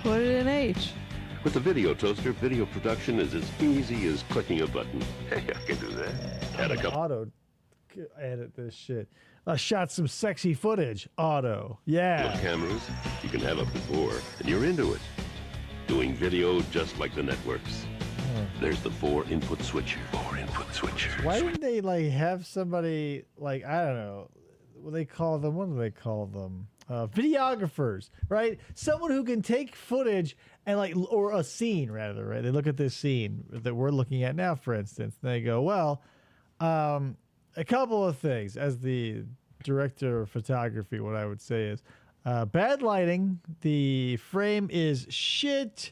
Put it in H. With the video toaster, video production is as easy as clicking a button. Hey, I can do that. Add a couple. Auto edit this shit. I shot some sexy footage. Auto. Yeah. Cameras you can have up to 4, and you're into it. Doing video just like the networks. There's the 4-input switcher. 4-input switcher. Why didn't they like have somebody like, I don't know, what do they call them? Videographers, right? Someone who can take footage and like, or a scene rather, right? They look at this scene that we're looking at now, for instance, and they go, well, a couple of things. As the director of photography, what I would say is bad lighting. The frame is shit.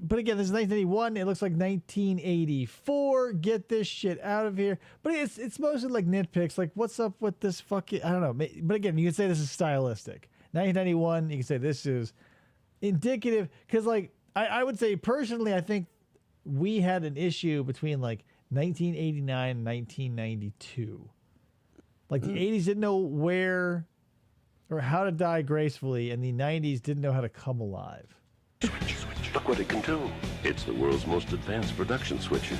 But again, this is 1981. It looks like 1984. Get this shit out of here. But it's mostly like nitpicks. Like, what's up with this fucking... I don't know. But again, you can say this is stylistic. 1991, you can say this is indicative. Because, like, I would say personally, I think we had an issue between, like, 1989 and 1992. Like, the 80s didn't know where or how to die gracefully, and the 90s didn't know how to come alive. Look what it can do. It's the world's most advanced production switcher.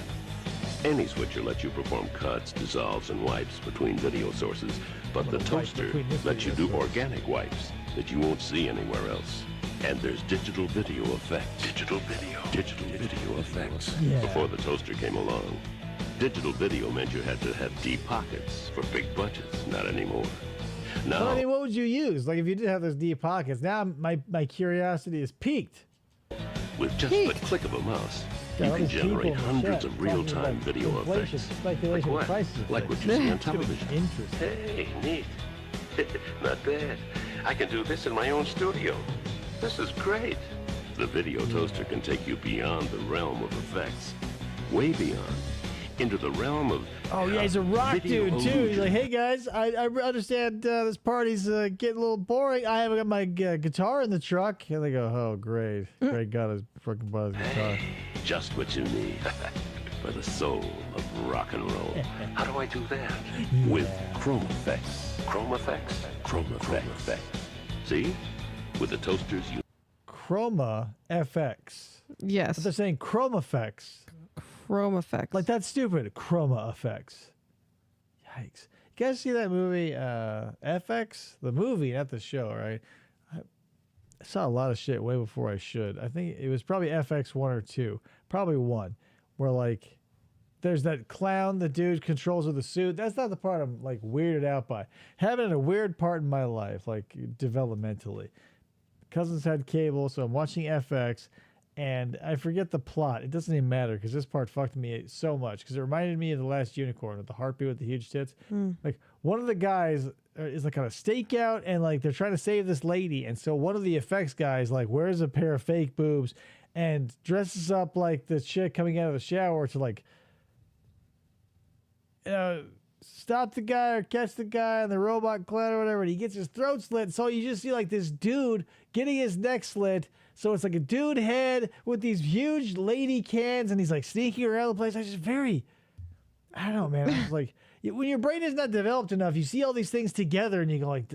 Any switcher lets you perform cuts, dissolves, and wipes between video sources, but the toaster lets you do organic wipes that you won't see anywhere else. And there's digital video effects. Digital video effects. Yeah. Before the toaster came along, digital video meant you had to have deep pockets for big budgets. Not anymore. Now, Well, I mean, what would you use? Like, if you did have those deep pockets, now my curiosity is piqued. with just the click of a mouse, you can generate hundreds of real-time video effects. Like what? Like what you see on television. Interesting. Hey, neat. Not bad. I can do this in my own studio. This is great. The video toaster can take you beyond the realm of effects. Way beyond. Into the realm of Oh, yeah, he's a rock video dude, too. illusion. He's like, hey, guys, I understand this party's getting a little boring. I haven't got my guitar in the truck. And they go, oh, great. Great God, his fucking buzz guitar. Just what you need for the soul of rock and roll. How do I do that? With chrome effects. Chrome effects? Chrome effects. See? With the toasters, you... Chroma FX. Yes. But they're saying Chrome effects. Chrome effects. Like, that's stupid. Chroma effects. Yikes. You guys see that movie, FX? The movie, not the show, right? I saw a lot of shit way before I should. I think it was probably FX 1 or 2. Probably 1. Where, like, there's that clown the dude controls with the suit. That's not the part I'm, like, weirded out by. Having a weird part in my life, like, developmentally. Cousins had cable, so I'm watching FX. And I forget the plot. It doesn't even matter because this part fucked me so much because it reminded me of The Last Unicorn with the harpy with the huge tits. Like, one of the guys is like on a stakeout and like they're trying to save this lady. And so one of the effects guys like wears a pair of fake boobs and dresses up like the chick coming out of the shower to like, stop the guy or catch the guy on the robot clown or whatever. And he gets his throat slit. So you just see like this dude getting his neck slit. So it's like a dude head with these huge lady cans, and he's like sneaking around the place. I just I don't know, man. I was like, when your brain is not developed enough, you see all these things together, and you go like,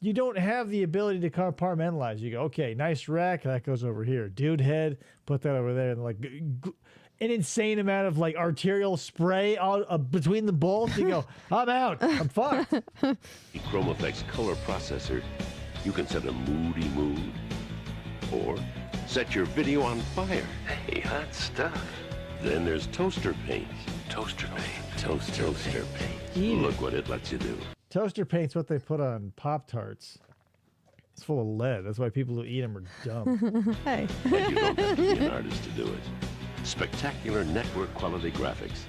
you don't have the ability to compartmentalize. You go, okay, nice rack, that goes over here. Dude head, put that over there, and like an insane amount of like arterial spray between the bolts. You go, I'm out. I'm fucked. The Chrome Effects color processor, you can set a moody mood. Or set your video on fire. Hey, hot stuff. Then there's toaster paint. Toaster paint. Toaster paint. Look what it lets you do. Toaster paint's what they put on Pop-Tarts. It's full of lead. That's why people who eat them are dumb. Hey. But you don't have to be an artist to do it. Spectacular network quality graphics.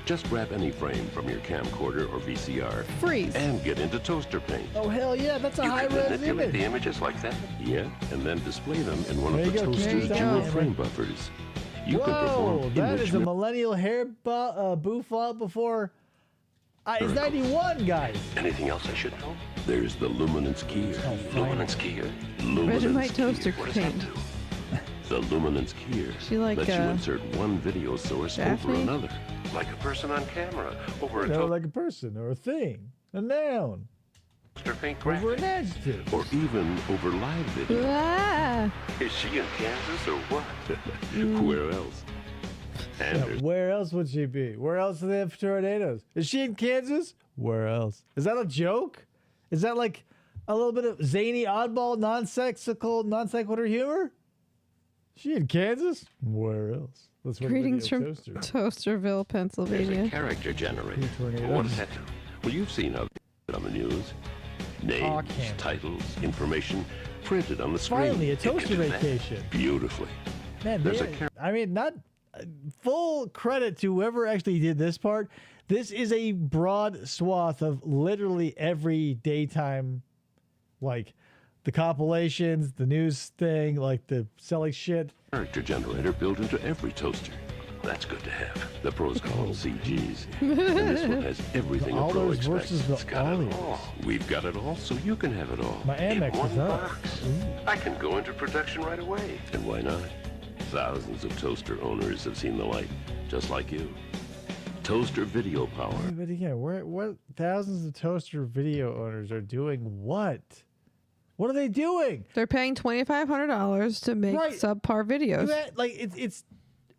Just grab any frame from your camcorder or VCR. Freeze. And get into toaster paint. Oh, hell yeah, that's a high-res Manipulate image. the images like that? Yeah, and then display them in one There of the you go, toaster's King. dual Yeah. frame buffers. You can Whoa, perform that image is a millennial hair bouffant before. It's 91, guys. Anything else I should know? There's the luminance keyer. Luminance keyer. Vegemite toaster What does that paint. do? The luminance keyer She like, lets you insert one video source over Daphne? another, like a person on camera, over a No, like a person or a thing, a noun, toaster paint over graphic, an adjective. or even over live video. Ah. Is she in Kansas or what? Where else? And Yeah, there's where else would she be? Where else do they have tornadoes? Is she in Kansas? Where else? Is that a joke? Is that like a little bit of zany, oddball, non sequitur humor? She in Kansas? Where else? Let's watch Greetings video from toaster. Toasterville, there's a Pennsylvania. character generator. tornadoes. One tattoo. Well, you've seen how on the news. Names, can't. titles, information printed on the screen. Finally, a You can toaster do that vacation. beautifully. Man, There's I mean, not full credit to whoever actually did this part. This is a broad swath of literally every daytime, like the compilations, the news thing, like the selling shit. Character generator built into every toaster. That's good to have. The pros call them CGs. And this one has everything a pro Allers expects. versus the It's got it Ollies. all. We've got it all, so you can have it all. My in Amex one is up. box. I can go into production right away. And why not? Thousands of toaster owners have seen the light, just like you. Toaster video power. But again, what thousands of toaster video owners are doing what? What are they doing? They're paying $2,500 to make Right. subpar videos. Like it's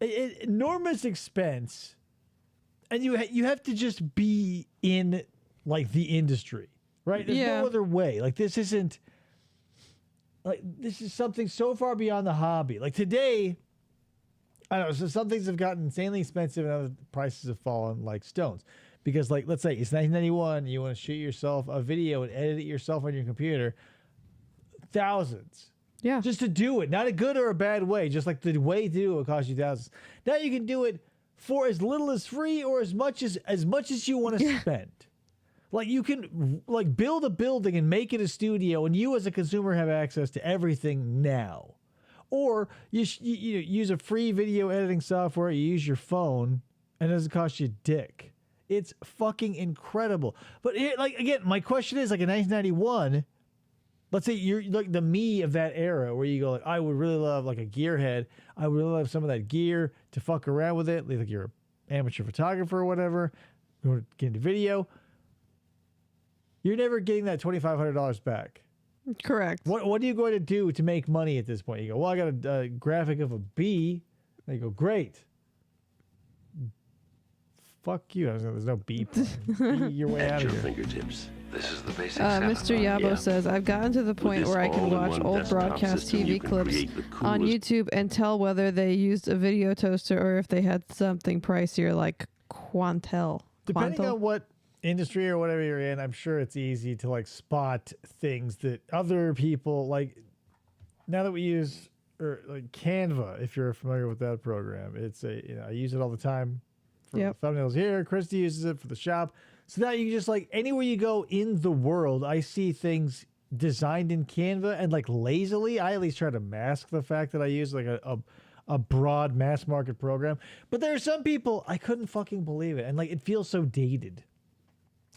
an enormous expense, and you have to just be in like the industry, right? There's Yeah. no other way. Like this isn't like this is something so far beyond the hobby. Like today, I don't know. So some things have gotten insanely expensive, and other prices have fallen like stones. Because like let's say it's 1991, you want to shoot yourself a video and edit it yourself on your computer, thousands. Yeah. Just to do it, not a good or a bad way. Just like the way to do it costs you thousands. Now you can do it for as little as free or as much as you want to spend. Like you can like build a building and make it a studio, and you as a consumer have access to everything now. Or you use a free video editing software. You use your phone, and it doesn't cost you a dick. It's fucking incredible. But here, like again, my question is like in 1991. Let's say you're like the me of that era where you go like, I would really love like a gearhead. I would really love some of that gear to fuck around with it. Like you're an amateur photographer or whatever. You want to get into video. You're never getting that $2,500 back. Correct. What are you going to do to make money at this point? You go, well, I got a graphic of a bee. And you go, great. Fuck you. There's no bee. You're way At out your of here. fingertips. This is the basic Mr. setup. Yabo Yeah. says, I've gotten to the point this where I can all-in-one watch old desktop broadcast system, you TV can clips create the on coolest- YouTube and tell whether they used a video toaster or if they had something pricier like Quantel. Depending Quantel? on what industry or whatever you're in, I'm sure it's easy to like spot things that other people like. Now that we use or like Canva, if you're familiar with that program, it's I use it all the time for Yep. the thumbnails here. Christy uses it for the shop. So now you can just like anywhere you go in the world, I see things designed in Canva, and like lazily, I at least try to mask the fact that I use like a broad mass market program. But there are some people I couldn't fucking believe it, and like it feels so dated.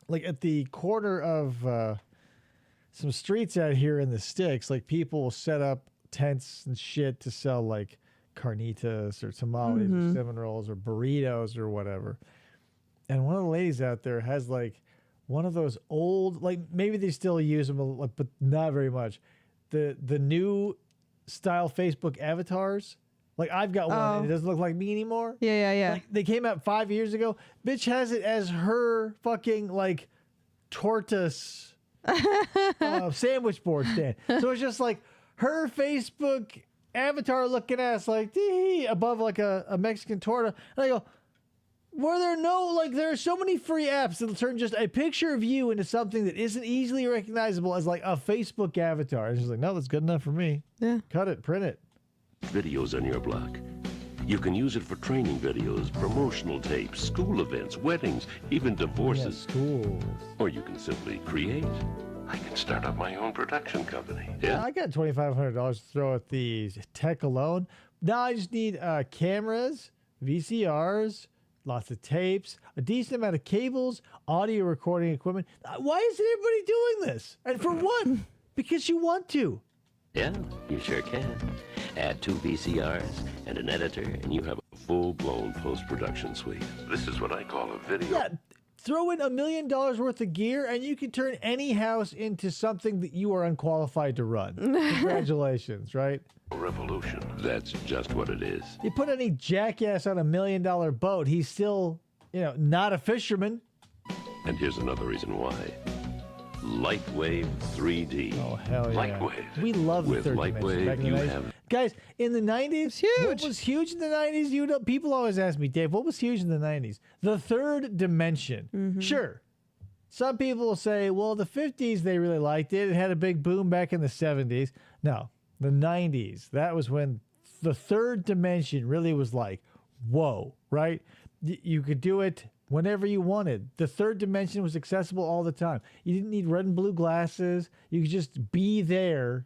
Like at the corner of some streets out here in the sticks, like people will set up tents and shit to sell like carnitas or tamales or cinnamon rolls or burritos or whatever. And one of the ladies out there has like one of those old, like maybe they still use them, but not very much. The new style Facebook avatars. Like I've got one and it doesn't look like me anymore. Yeah. Like they came out 5 years ago. Bitch has it as her fucking like tortoise sandwich board stand. So it's just like her Facebook avatar looking ass like tee above like a Mexican torta. And I go, were there no, like there are so many free apps that'll turn just a picture of you into something that isn't easily recognizable as like a Facebook avatar. It's just like, no, that's good enough for me. Yeah. Cut it, print it. Videos on your block. You can use it for training videos, promotional tapes, school events, weddings, even divorces. Schools. Or you can simply create. I can start up my own production company. Yeah? I got $2,500 to throw at the tech alone, Now I just need cameras, VCRs, lots of tapes, a decent amount of cables, audio recording equipment. Why isn't everybody doing this? And for what? Because you want to. Yeah, you sure can. Add 2 VCRs and an editor, and you have a full-blown post-production suite. This is what I call a video. Yeah, throw in $1 million worth of gear, and you can turn any house into something that you are unqualified to run. Congratulations, right? Revolution. That's just what it is. You put any jackass on $1 million boat, he's still, not a fisherman. And here's another reason why. Lightwave 3D. Oh, hell yeah. Lightwave. We love the With third dimension back Lightwave, in you the 90s. have... Guys, in the 90s, It's huge. what was huge in the 90s? People always ask me, Dave, what was huge in the 90s? The third dimension. Sure. Some people will say, well, the 50s, they really liked it. It had a big boom back in the 70s. No, the 90s. That was when the third dimension really was like, whoa, right? You could do it whenever you wanted. The third dimension was accessible all the time. You didn't need red and blue glasses. You could just be there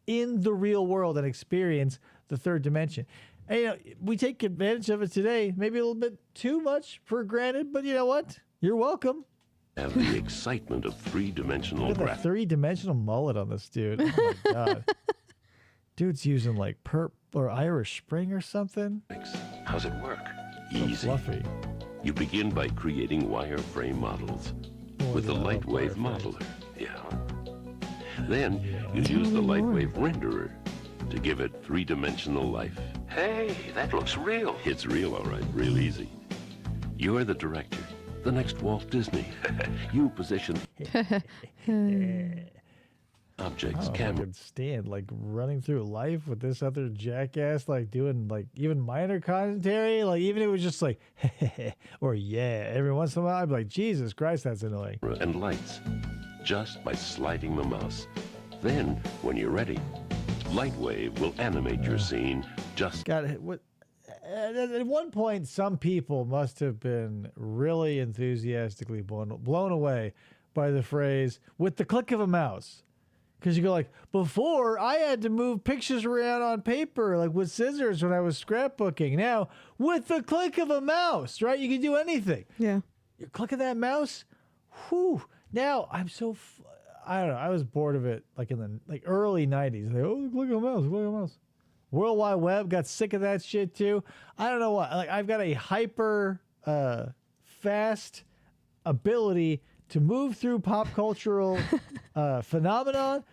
in the real world and experience the third dimension. And, we take advantage of it today, maybe a little bit too much for granted, but you know what? You're welcome. Have the excitement of three-dimensional Look at that graphics. three-dimensional mullet on this dude. Oh my God. Dude's using like Perp or Irish Spring or something. How's it work? So Easy. fluffy. You begin by creating wireframe models with the yeah, I love Lightwave wireframes. modeler. Yeah. Then you use the Lightwave renderer to give it three-dimensional life. Hey, that looks real. It's real, all right. Real easy. You're the director. The next Walt Disney. You position objects, I camera. could stand like running through life with this other jackass, like doing like even minor commentary, like even if it was just like or yeah, every once in a while I'd be like, Jesus Christ, that's annoying. And lights, just by sliding the mouse. Then, when you're ready, Lightwave will animate your scene just... God, what? At one point, some people must have been really enthusiastically blown away by the phrase, with the click of a mouse. Because you go like, before, I had to move pictures around on paper, like with scissors when I was scrapbooking. Now, with the click of a mouse, right? You can do anything. Yeah. You click of that mouse, whew. Now, I'm so... I don't know. I was bored of it like in the early 90s. Like, oh, click of a mouse, click of a mouse. World Wide Web got sick of that shit too. I don't know why. Like I've got a hyper fast ability to move through pop cultural phenomenon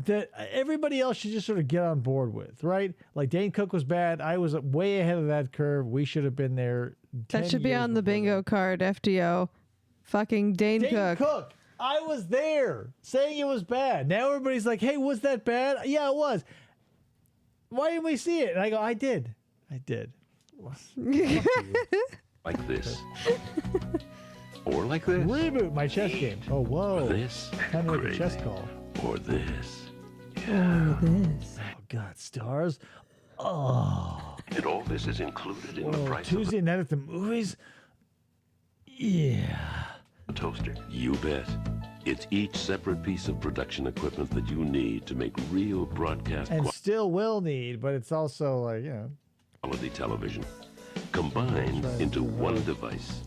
that everybody else should just sort of get on board with, right? Like Dane Cook was bad. I was way ahead of that curve. We should have been there. That should be on the bingo card, FDO. Fucking Dane Cook. I was there saying it was bad. Now everybody's like, hey, was that bad? Yeah, it was. Why didn't we see it? And I go, I did. like this. Or like this. Reboot my chess game. Oh, whoa. Or this. Kind of like a Crazy. chess call. Or this. Oh, this. Oh, God, stars. Oh. And all this is included in the price Tuesday night at the movies? Yeah. of the toaster. You bet. It's each separate piece of production equipment that you need to make real broadcast And still will need, but it's also like, quality television. Combined into one device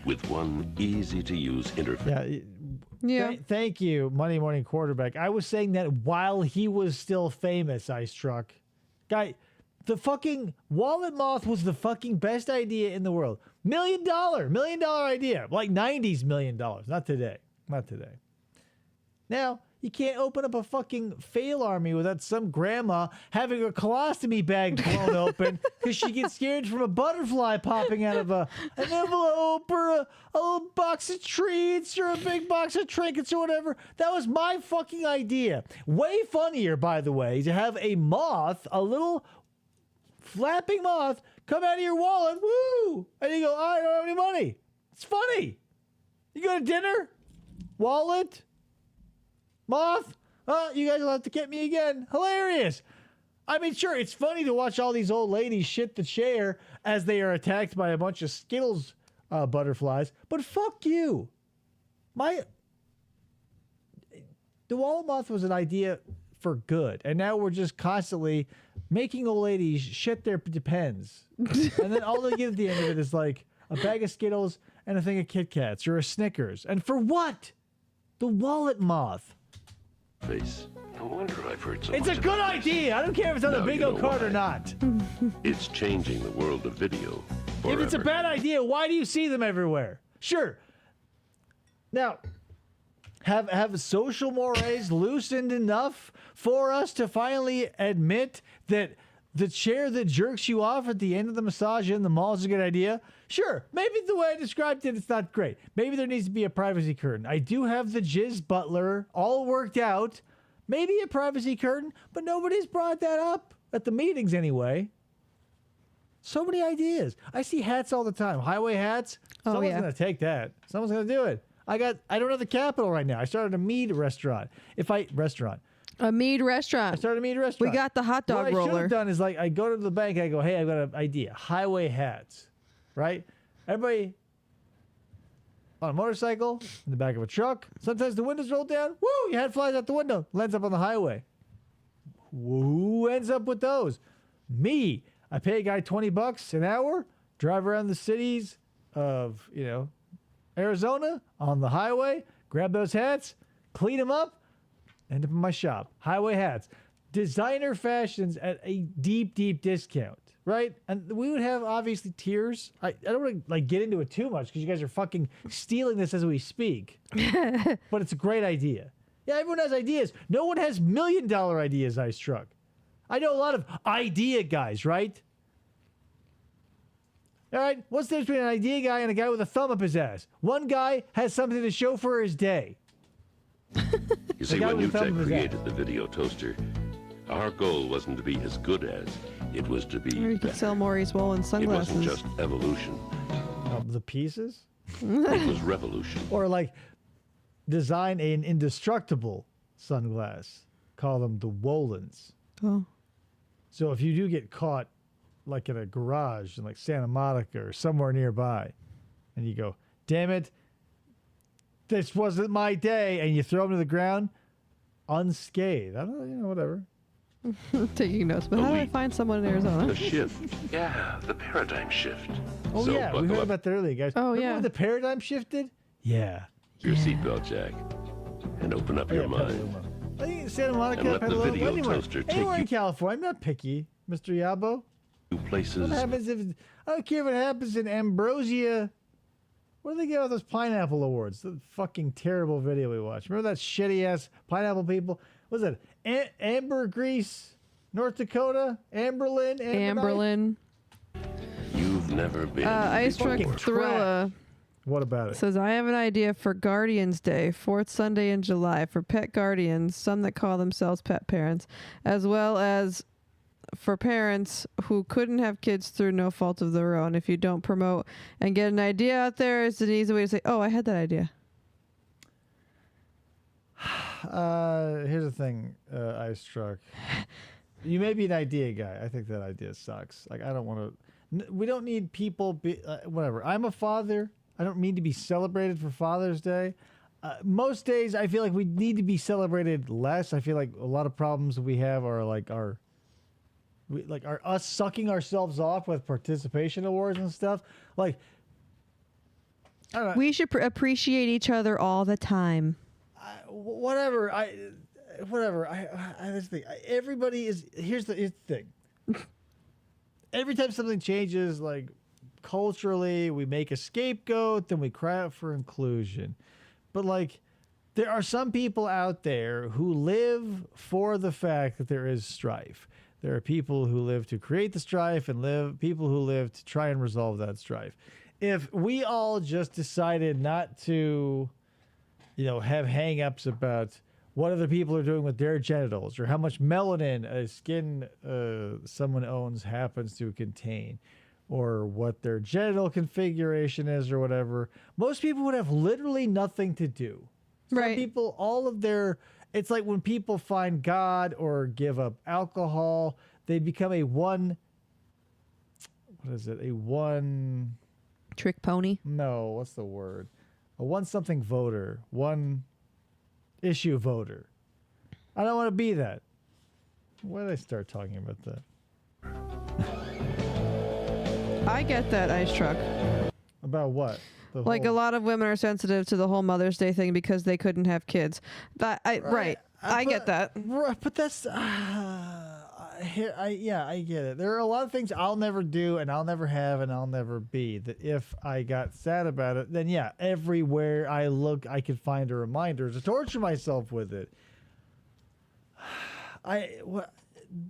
with one easy-to-use interface. Yeah. Thank you, Monday Morning Quarterback. I was saying that while he was still famous, Ice Truck. Guy, the fucking wallet moth was the fucking best idea in the world. $1 million idea. Like 90s $1 million. Not today. Now, you can't open up a fucking fail army without some grandma having her colostomy bag blown open because she gets scared from a butterfly popping out of an envelope or a little box of treats or a big box of trinkets or whatever. That was my fucking idea. Way funnier, by the way, to have a moth, a little flapping moth, come out of your wallet, woo! And you go, I don't have any money. It's funny. You go to dinner, wallet, moth, you guys will have to get me again. Hilarious. I mean, sure, it's funny to watch all these old ladies shit the chair as they are attacked by a bunch of Skittles butterflies, but fuck you. The wallet moth was an idea for good, and now we're just constantly making old ladies shit their depends. And then all they get at the end of it is like a bag of Skittles and a thing of Kit Kats or a Snickers. And for what? The wallet moth. Face. No wonder I've heard so It's much a good about this. idea. I don't care if it's on the Now Big you O know card or why. not. It's changing the world of video forever. If it's a bad idea, why do you see them everywhere? Sure. Now, have social mores loosened enough for us to finally admit that the chair that jerks you off at the end of the massage in the mall is a good idea? Sure. Maybe the way I described it, it's not great. Maybe there needs to be a privacy curtain. I do have the Jizz Butler all worked out. Maybe a privacy curtain, but nobody's brought that up at the meetings anyway. So many ideas. I see hats all the time. Highway hats. Oh, Someone's yeah. going to take that. Someone's going to do it. I don't have the capital right now. I started a mead restaurant. A mead restaurant. I started a mead restaurant. We got the hot dog what I should roller. have done is like I go to the bank. I go, hey, I've got an idea. Highway hats, right? Everybody on a motorcycle in the back of a truck. Sometimes the windows roll down. Woo! Your hat flies out the window. Lands up on the highway. Who ends up with those? Me. I pay a guy $20 an hour. Drive around the cities of Arizona on the highway. Grab those hats. Clean them up. End up in my shop. Highway hats. Designer fashions at a deep, deep discount, right? And we would have, obviously, tiers. I don't want to get into it too much because you guys are fucking stealing this as we speak. But it's a great idea. Yeah, everyone has ideas. No one has $1 million ideas, Ice Truck. I know a lot of idea guys, right? All right, what's the difference between an idea guy and a guy with a thumb up his ass? One guy has something to show for his day. You see, when Newtek created the video toaster, our goal wasn't to be as good as, it was to be Or you could better. sell Maurice Woolen It sunglasses. wasn't just evolution, The pieces? it was revolution. Or like design an indestructible sunglass. Call them the Wolens. Oh. So if you do get caught like in a garage in like Santa Monica or somewhere nearby, and you go, damn it, this wasn't my day, and you throw them to the ground unscathed. I don't know, whatever. Taking notes. But how do I find someone in Arizona? The shift. Yeah, the paradigm shift. Oh, So yeah, we buckle heard up about that earlier, guys. Oh, Remember yeah. when the paradigm shifted? Yeah. your seatbelt, Jack, and open up your mind. I think Santa Monica, And let the Petaluma, video anywhere, toaster take anywhere in you- California. I'm not picky, Mr. Yabo. Places. What happens if I don't care if it happens in Ambrosia? What do they get with those pineapple awards? The fucking terrible video we watched. Remember that shitty ass pineapple people? What was it Ambergris, North Dakota? Amberlin? Amberlin. You've never been. Ice Truck Fucking Thrilla What about it? says, I have an idea for Guardians Day, 4th Sunday in July, for pet guardians, some that call themselves pet parents, as well as for parents who couldn't have kids through no fault of their own. If you don't promote and get an idea out there, it's an easy way to say, oh, I had that idea. Here's the thing, Ice Truck. You may be an idea guy. I think that idea sucks. Like, I don't want to. We don't need people. Whatever. I'm a father. I don't mean to be celebrated for Father's Day. Most days, I feel like we need to be celebrated less. I feel like a lot of problems we have are like are us sucking ourselves off with participation awards and stuff. Like, I don't know. We should appreciate each other all the time. Whatever. I just think everybody is. Here's the thing. Every time something changes, like culturally, we make a scapegoat, then we cry out for inclusion. But like, there are some people out there who live for the fact that there is strife. There are people who live to create the strife and people who live to try and resolve that strife. If we all just decided not to, have hang-ups about what other people are doing with their genitals or how much melanin a skin someone owns happens to contain or what their genital configuration is or whatever, most people would have literally nothing to do. Some Right. people, all of their... It's like when people find God or give up alcohol, they become a one... What is it? A one... Trick pony. No, what's the word? A one-something voter. One-issue voter. I don't want to be that. Why did I start talking about that? I get that, Ice Truck. About what? Like a lot of women are sensitive to the whole Mother's Day thing because they couldn't have kids. Right. I get that. But that's I get it. There are a lot of things I'll never do and I'll never have and I'll never be that if I got sad about it, then yeah, everywhere I look, I could find a reminder to torture myself with it.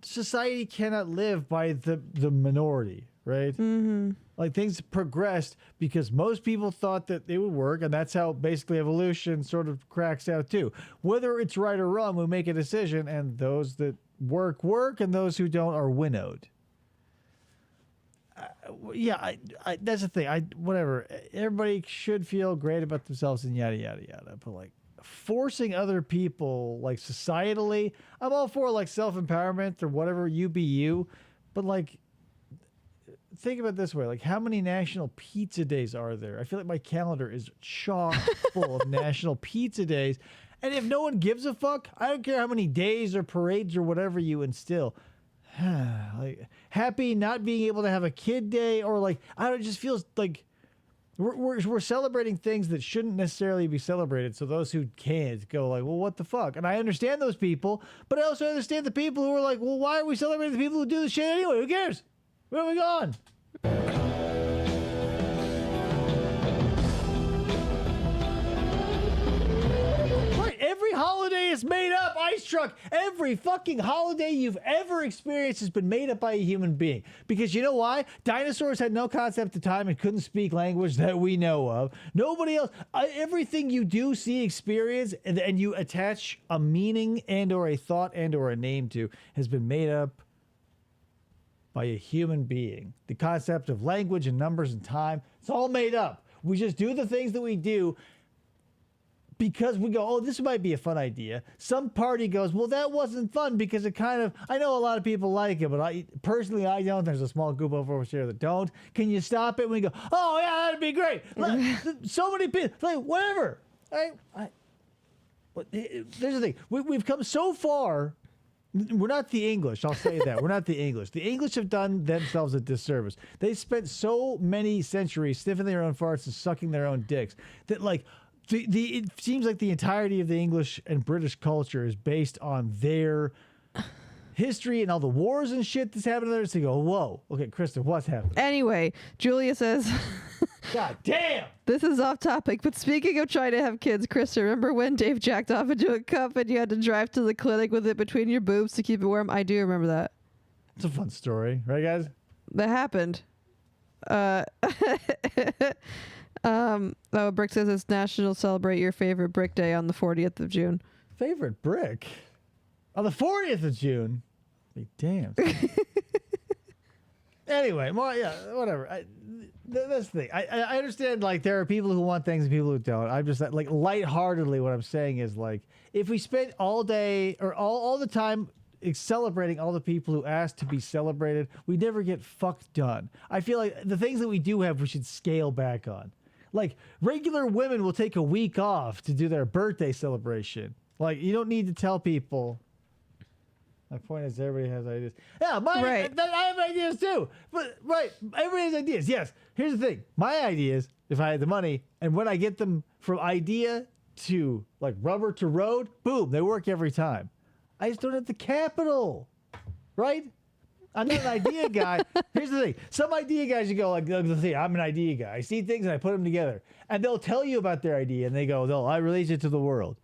Society cannot live by the minority, right? Mm-hmm. Like things progressed because most people thought that it would work, and that's how basically evolution sort of cracks out too. Whether it's right or wrong, we make a decision, and those that work, and those who don't are winnowed. That's the thing. Whatever. Everybody should feel great about themselves and yada yada yada. But like forcing other people, like societally, I'm all for like self-empowerment or whatever. You be you, but like. Think about it this way, like how many national pizza days are there? I feel like my calendar is chock full of national pizza days. And if no one gives a fuck, I don't care how many days or parades or whatever you instill. Like happy not being able to have a kid day, or like, I don't know, it just feels like we're celebrating things that shouldn't necessarily be celebrated. So those who can't go like, well, what the fuck? And I understand those people, but I also understand the people who are like, well, why are we celebrating the people who do this shit anyway? Who cares? Where are we going? Right, every holiday is made up, Ice Truck. Every fucking holiday you've ever experienced has been made up by a human being. Because you know why? Dinosaurs had no concept of time and couldn't speak language that we know of. Nobody else. Everything you do, see, experience, and you attach a meaning and or a thought and or a name to has been made up by a human being. The concept of language and numbers and time, it's all made up. We just do the things that we do because we go, oh, this might be a fun idea. Some party goes, well, that wasn't fun because it kind of, I know a lot of people like it, but I don't. There's a small group over here that don't. Can you stop it? And we go, oh, yeah, that'd be great. So many people, like, whatever. There's the thing. We've come so far. We're not the English, I'll say that. We're not the English. The English have done themselves a disservice. They spent so many centuries sniffing their own farts and sucking their own dicks that, like, it seems like the entirety of the English and British culture is based on their history and all the wars and shit that's happened there. So you go, whoa. Okay, Krista, what's happening? Anyway, Julia says... God damn! This is off topic, but speaking of trying to have kids, Krista, remember when Dave jacked off into a cup and you had to drive to the clinic with it between your boobs to keep it warm? I do remember that. It's a fun story, right, guys? That happened. Brick says it's National Celebrate Your Favorite Brick Day on the 40th of June. Favorite brick? On the 40th of June? Be damned. Anyway, well, yeah, whatever. That's the thing. I understand, like, there are people who want things and people who don't. I'm just, like, lightheartedly, what I'm saying is, like, if we spent all day or all the time celebrating all the people who asked to be celebrated, we never get fucked done. I feel like the things that we do have, we should scale back on. Like, regular women will take a week off to do their birthday celebration. Like, you don't need to tell people. My point is, everybody has ideas. Yeah, I have ideas too. But everybody has ideas. Yes. Here's the thing. My ideas, if I had the money, and when I get them from idea to like rubber to road, boom, they work every time. I just don't have the capital, right? I'm not an idea guy. Here's the thing. Some idea guys, you go like, I'm an idea guy. I see things and I put them together, and they'll tell you about their idea, and they go, no, I release it to the world.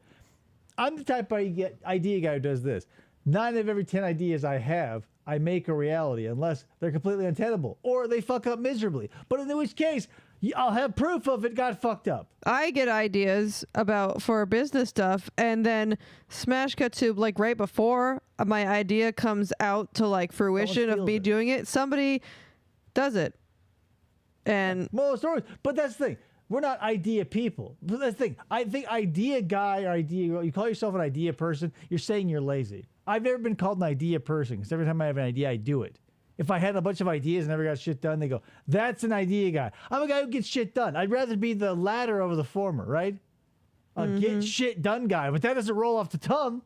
I'm the type of idea guy who does this. 9 of every 10 ideas I have, I make a reality unless they're completely untenable or they fuck up miserably. But in which case, I'll have proof of it got fucked up. I get ideas for business stuff, and then smash cut to like right before my idea comes out to like fruition of me doing it, somebody does it. And more stories. But that's the thing. We're not idea people. But that's the thing. I think idea guy or idea girl, you call yourself an idea person, you're saying you're lazy. I've never been called an idea person because every time I have an idea, I do it. If I had a bunch of ideas and never got shit done, they go, that's an idea guy. I'm a guy who gets shit done. I'd rather be the latter over the former, right? A get shit done guy, but that doesn't roll off the tongue.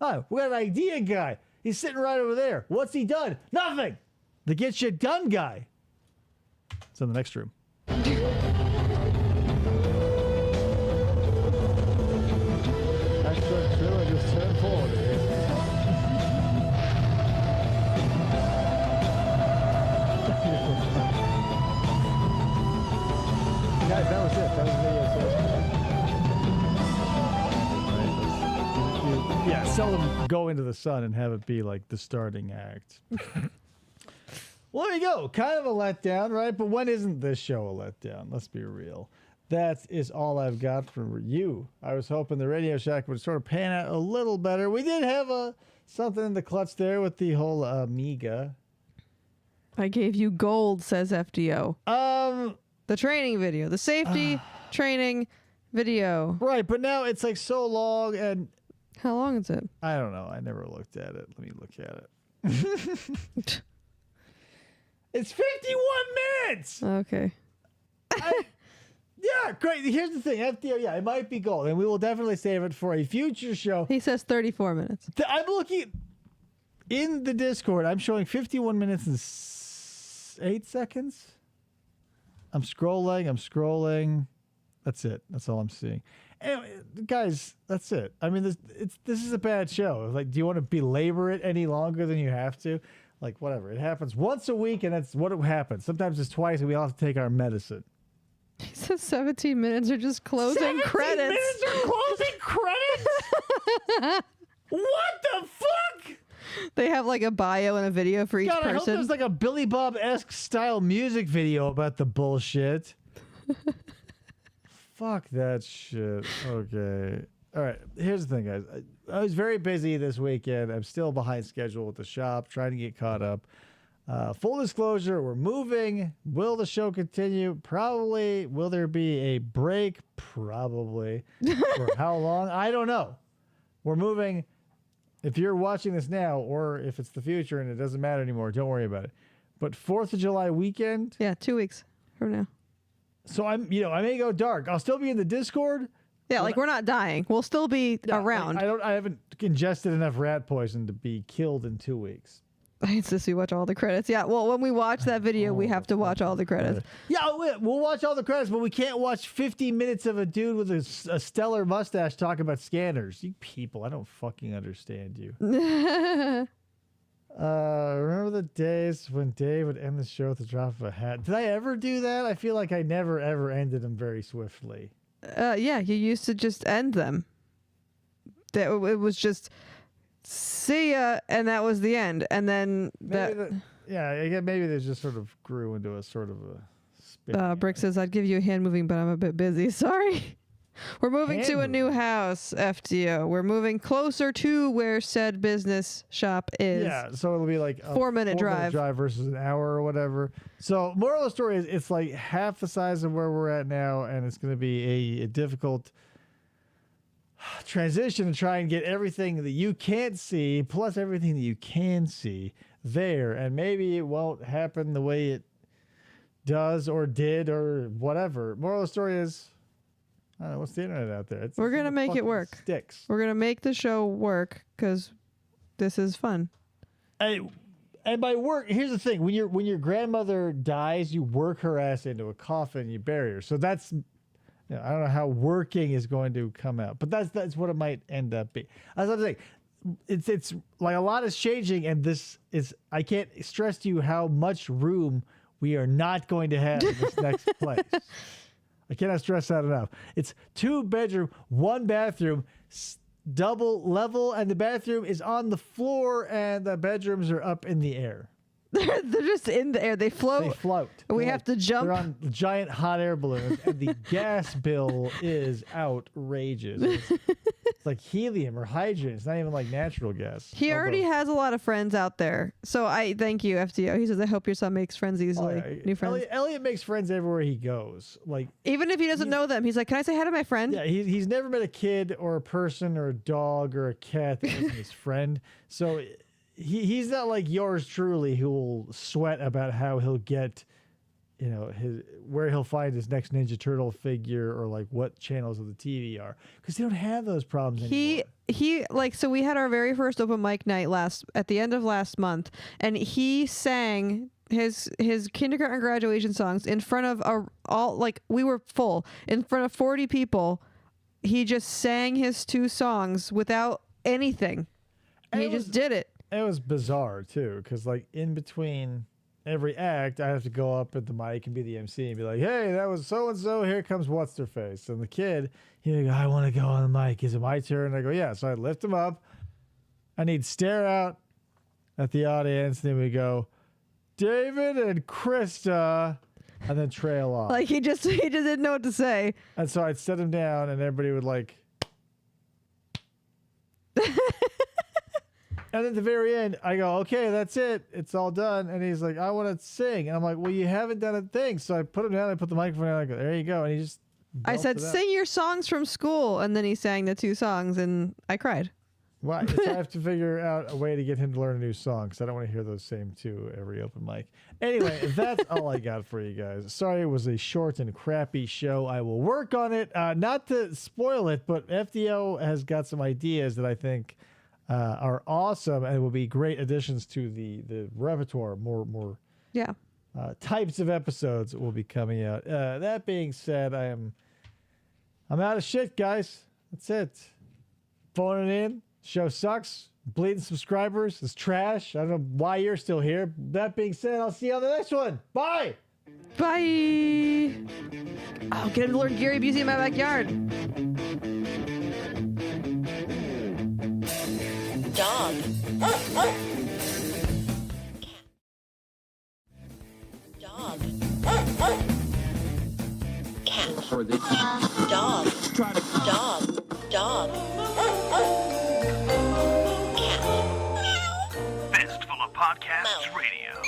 Oh, we got an idea guy. He's sitting right over there. What's he done? Nothing. The get shit done guy. It's in the next room. Extra trailer just turned forward. Guys, that was it. That was the video session. Yeah, seldom go into the sun and have it be like the starting act. Well, there you go. Kind of a letdown, right? But when isn't this show a letdown? Let's be real. That is all I've got for you. I was hoping the Radio Shack would sort of pan out a little better. We did have something in the clutch there with the whole Amiga. I gave you gold, says FDO. The training video, the safety training video. Right, but now it's like so long and... How long is it? I don't know. I never looked at it. Let me look at it. It's 51 minutes! Okay. Yeah, great. Here's the thing. FDO, yeah, it might be gold, and we will definitely save it for a future show. He says 34 minutes. I'm looking in the Discord. I'm showing 51 minutes and 8 seconds. I'm scrolling. That's it. That's all I'm seeing. Anyway, guys, that's it. I mean, this is a bad show. Like, do you want to belabor it any longer than you have to? Like, whatever. It happens once a week, and that's what happens. Sometimes it's twice, and we all have to take our medicine. He says 17 minutes are just closing credits. 17 minutes are closing credits? What the fuck? They have like a bio and a video for each God, I hope person. there's like a Billy Bob-esque style music video about the bullshit. Fuck that shit. Okay. All right. Here's the thing, guys. I was very busy this weekend. I'm still behind schedule with the shop, trying to get caught up. Full disclosure, we're moving. Will the show continue? Probably. Will there be a break? Probably. For how long? I don't know. We're moving. If you're watching this now, or if it's the future and it doesn't matter anymore, don't worry about it. But 4th of July weekend. Yeah, 2 weeks from now. So I may go dark. I'll still be in the Discord. Yeah, like we're not dying. We'll still be around. I haven't ingested enough rat poison to be killed in 2 weeks. I insist we watch all the credits. Yeah, well, when we watch that video, we have to watch all the credits. Yeah, we'll watch all the credits, but we can't watch 50 minutes of a dude with a stellar mustache talking about scanners. You people, I don't fucking understand you. Remember the days when Dave would end the show with the drop of a hat? Did I ever do that? I feel like I never, ever ended them very swiftly. Yeah, you used to just end them. It was just... see ya, and that was the end. And then maybe they just sort of grew into a sort of a spin. Brick says, I'd give you a hand moving, but I'm a bit busy. Sorry. We're moving to a new house, FTO. We're moving closer to where said business shop is. Yeah, so it'll be like a 4-minute drive versus an hour or whatever. So moral of the story is it's like half the size of where we're at now, and it's going to be a difficult transition to try and get everything that you can't see plus everything that you can see there, and maybe it won't happen the way it does or did or whatever. Moral of the story is, I don't know, what's the internet out there? We're gonna make it work. Sticks. We're gonna make the show work because this is fun. And by work, here's the thing: when your grandmother dies, you work her ass into a coffin, you bury her. So that's, I don't know how working is going to come out, but that's what it might end up being. As I'm saying, it's like a lot is changing, and this is, I can't stress to you how much room we are not going to have in this next place. I cannot stress that enough. It's 2-bedroom, 1 bathroom, double level, and the bathroom is on the floor, and the bedrooms are up in the air. They're just in the air. They float. They float. We have to jump. They're on giant hot air balloons, and the gas bill is outrageous. It's like helium or hydrogen. It's not even like natural gas. He already has a lot of friends out there. So I thank you, FTO. He says, I hope your son makes friends easily. New friends. Elliot makes friends everywhere he goes. Like, even if he doesn't know them, he's like, can I say hi to my friend? Yeah, he's never met a kid or a person or a dog or a cat that isn't his friend. So he's not like yours truly, who will sweat about how he'll get, where he'll find his next Ninja Turtle figure or like what channels of the TV are, because they don't have those problems anymore. So we had our very first open mic night at the end of last month, and he sang his kindergarten graduation songs in front of we were full in front of 40 people. He just sang his 2 songs without anything. He just did it. It was bizarre too, because like in between every act, I have to go up at the mic and be the MC and be like, "Hey, that was so and so. Here comes what's their face." And the kid, he'd go, "I want to go on the mic. Is it my turn?" And I go, "Yeah." So I'd lift him up, and he'd stare out at the audience. And then we go, "David and Krista," and then trail off. Like he just didn't know what to say. And so I'd set him down, and everybody would like. And at the very end, I go, "Okay, that's it. It's all done." And he's like, "I want to sing." And I'm like, "Well, you haven't done a thing." So I put him down. I put the microphone down. I go, "There you go." And he just. I said, "Sing your songs from school," and then he sang the 2 songs, and I cried. Why? So I have to figure out a way to get him to learn a new song, because I don't want to hear those same 2 every open mic. Anyway, that's all I got for you guys. Sorry it was a short and crappy show. I will work on it. Not to spoil it, but FDO has got some ideas that I think are awesome and will be great additions to the repertoire. More types of episodes will be coming out. That being said, I'm out of shit, guys. That's it. Phoning in. Show sucks. Bleeding subscribers. It's trash. I don't know why you're still here. That being said, I'll see you on the next one. Bye. Bye. I'll get him to learn Gary Busey in my backyard. Dog. Dog. Cat. Dog. Dog. Dog. Fistful of Podcasts Radio.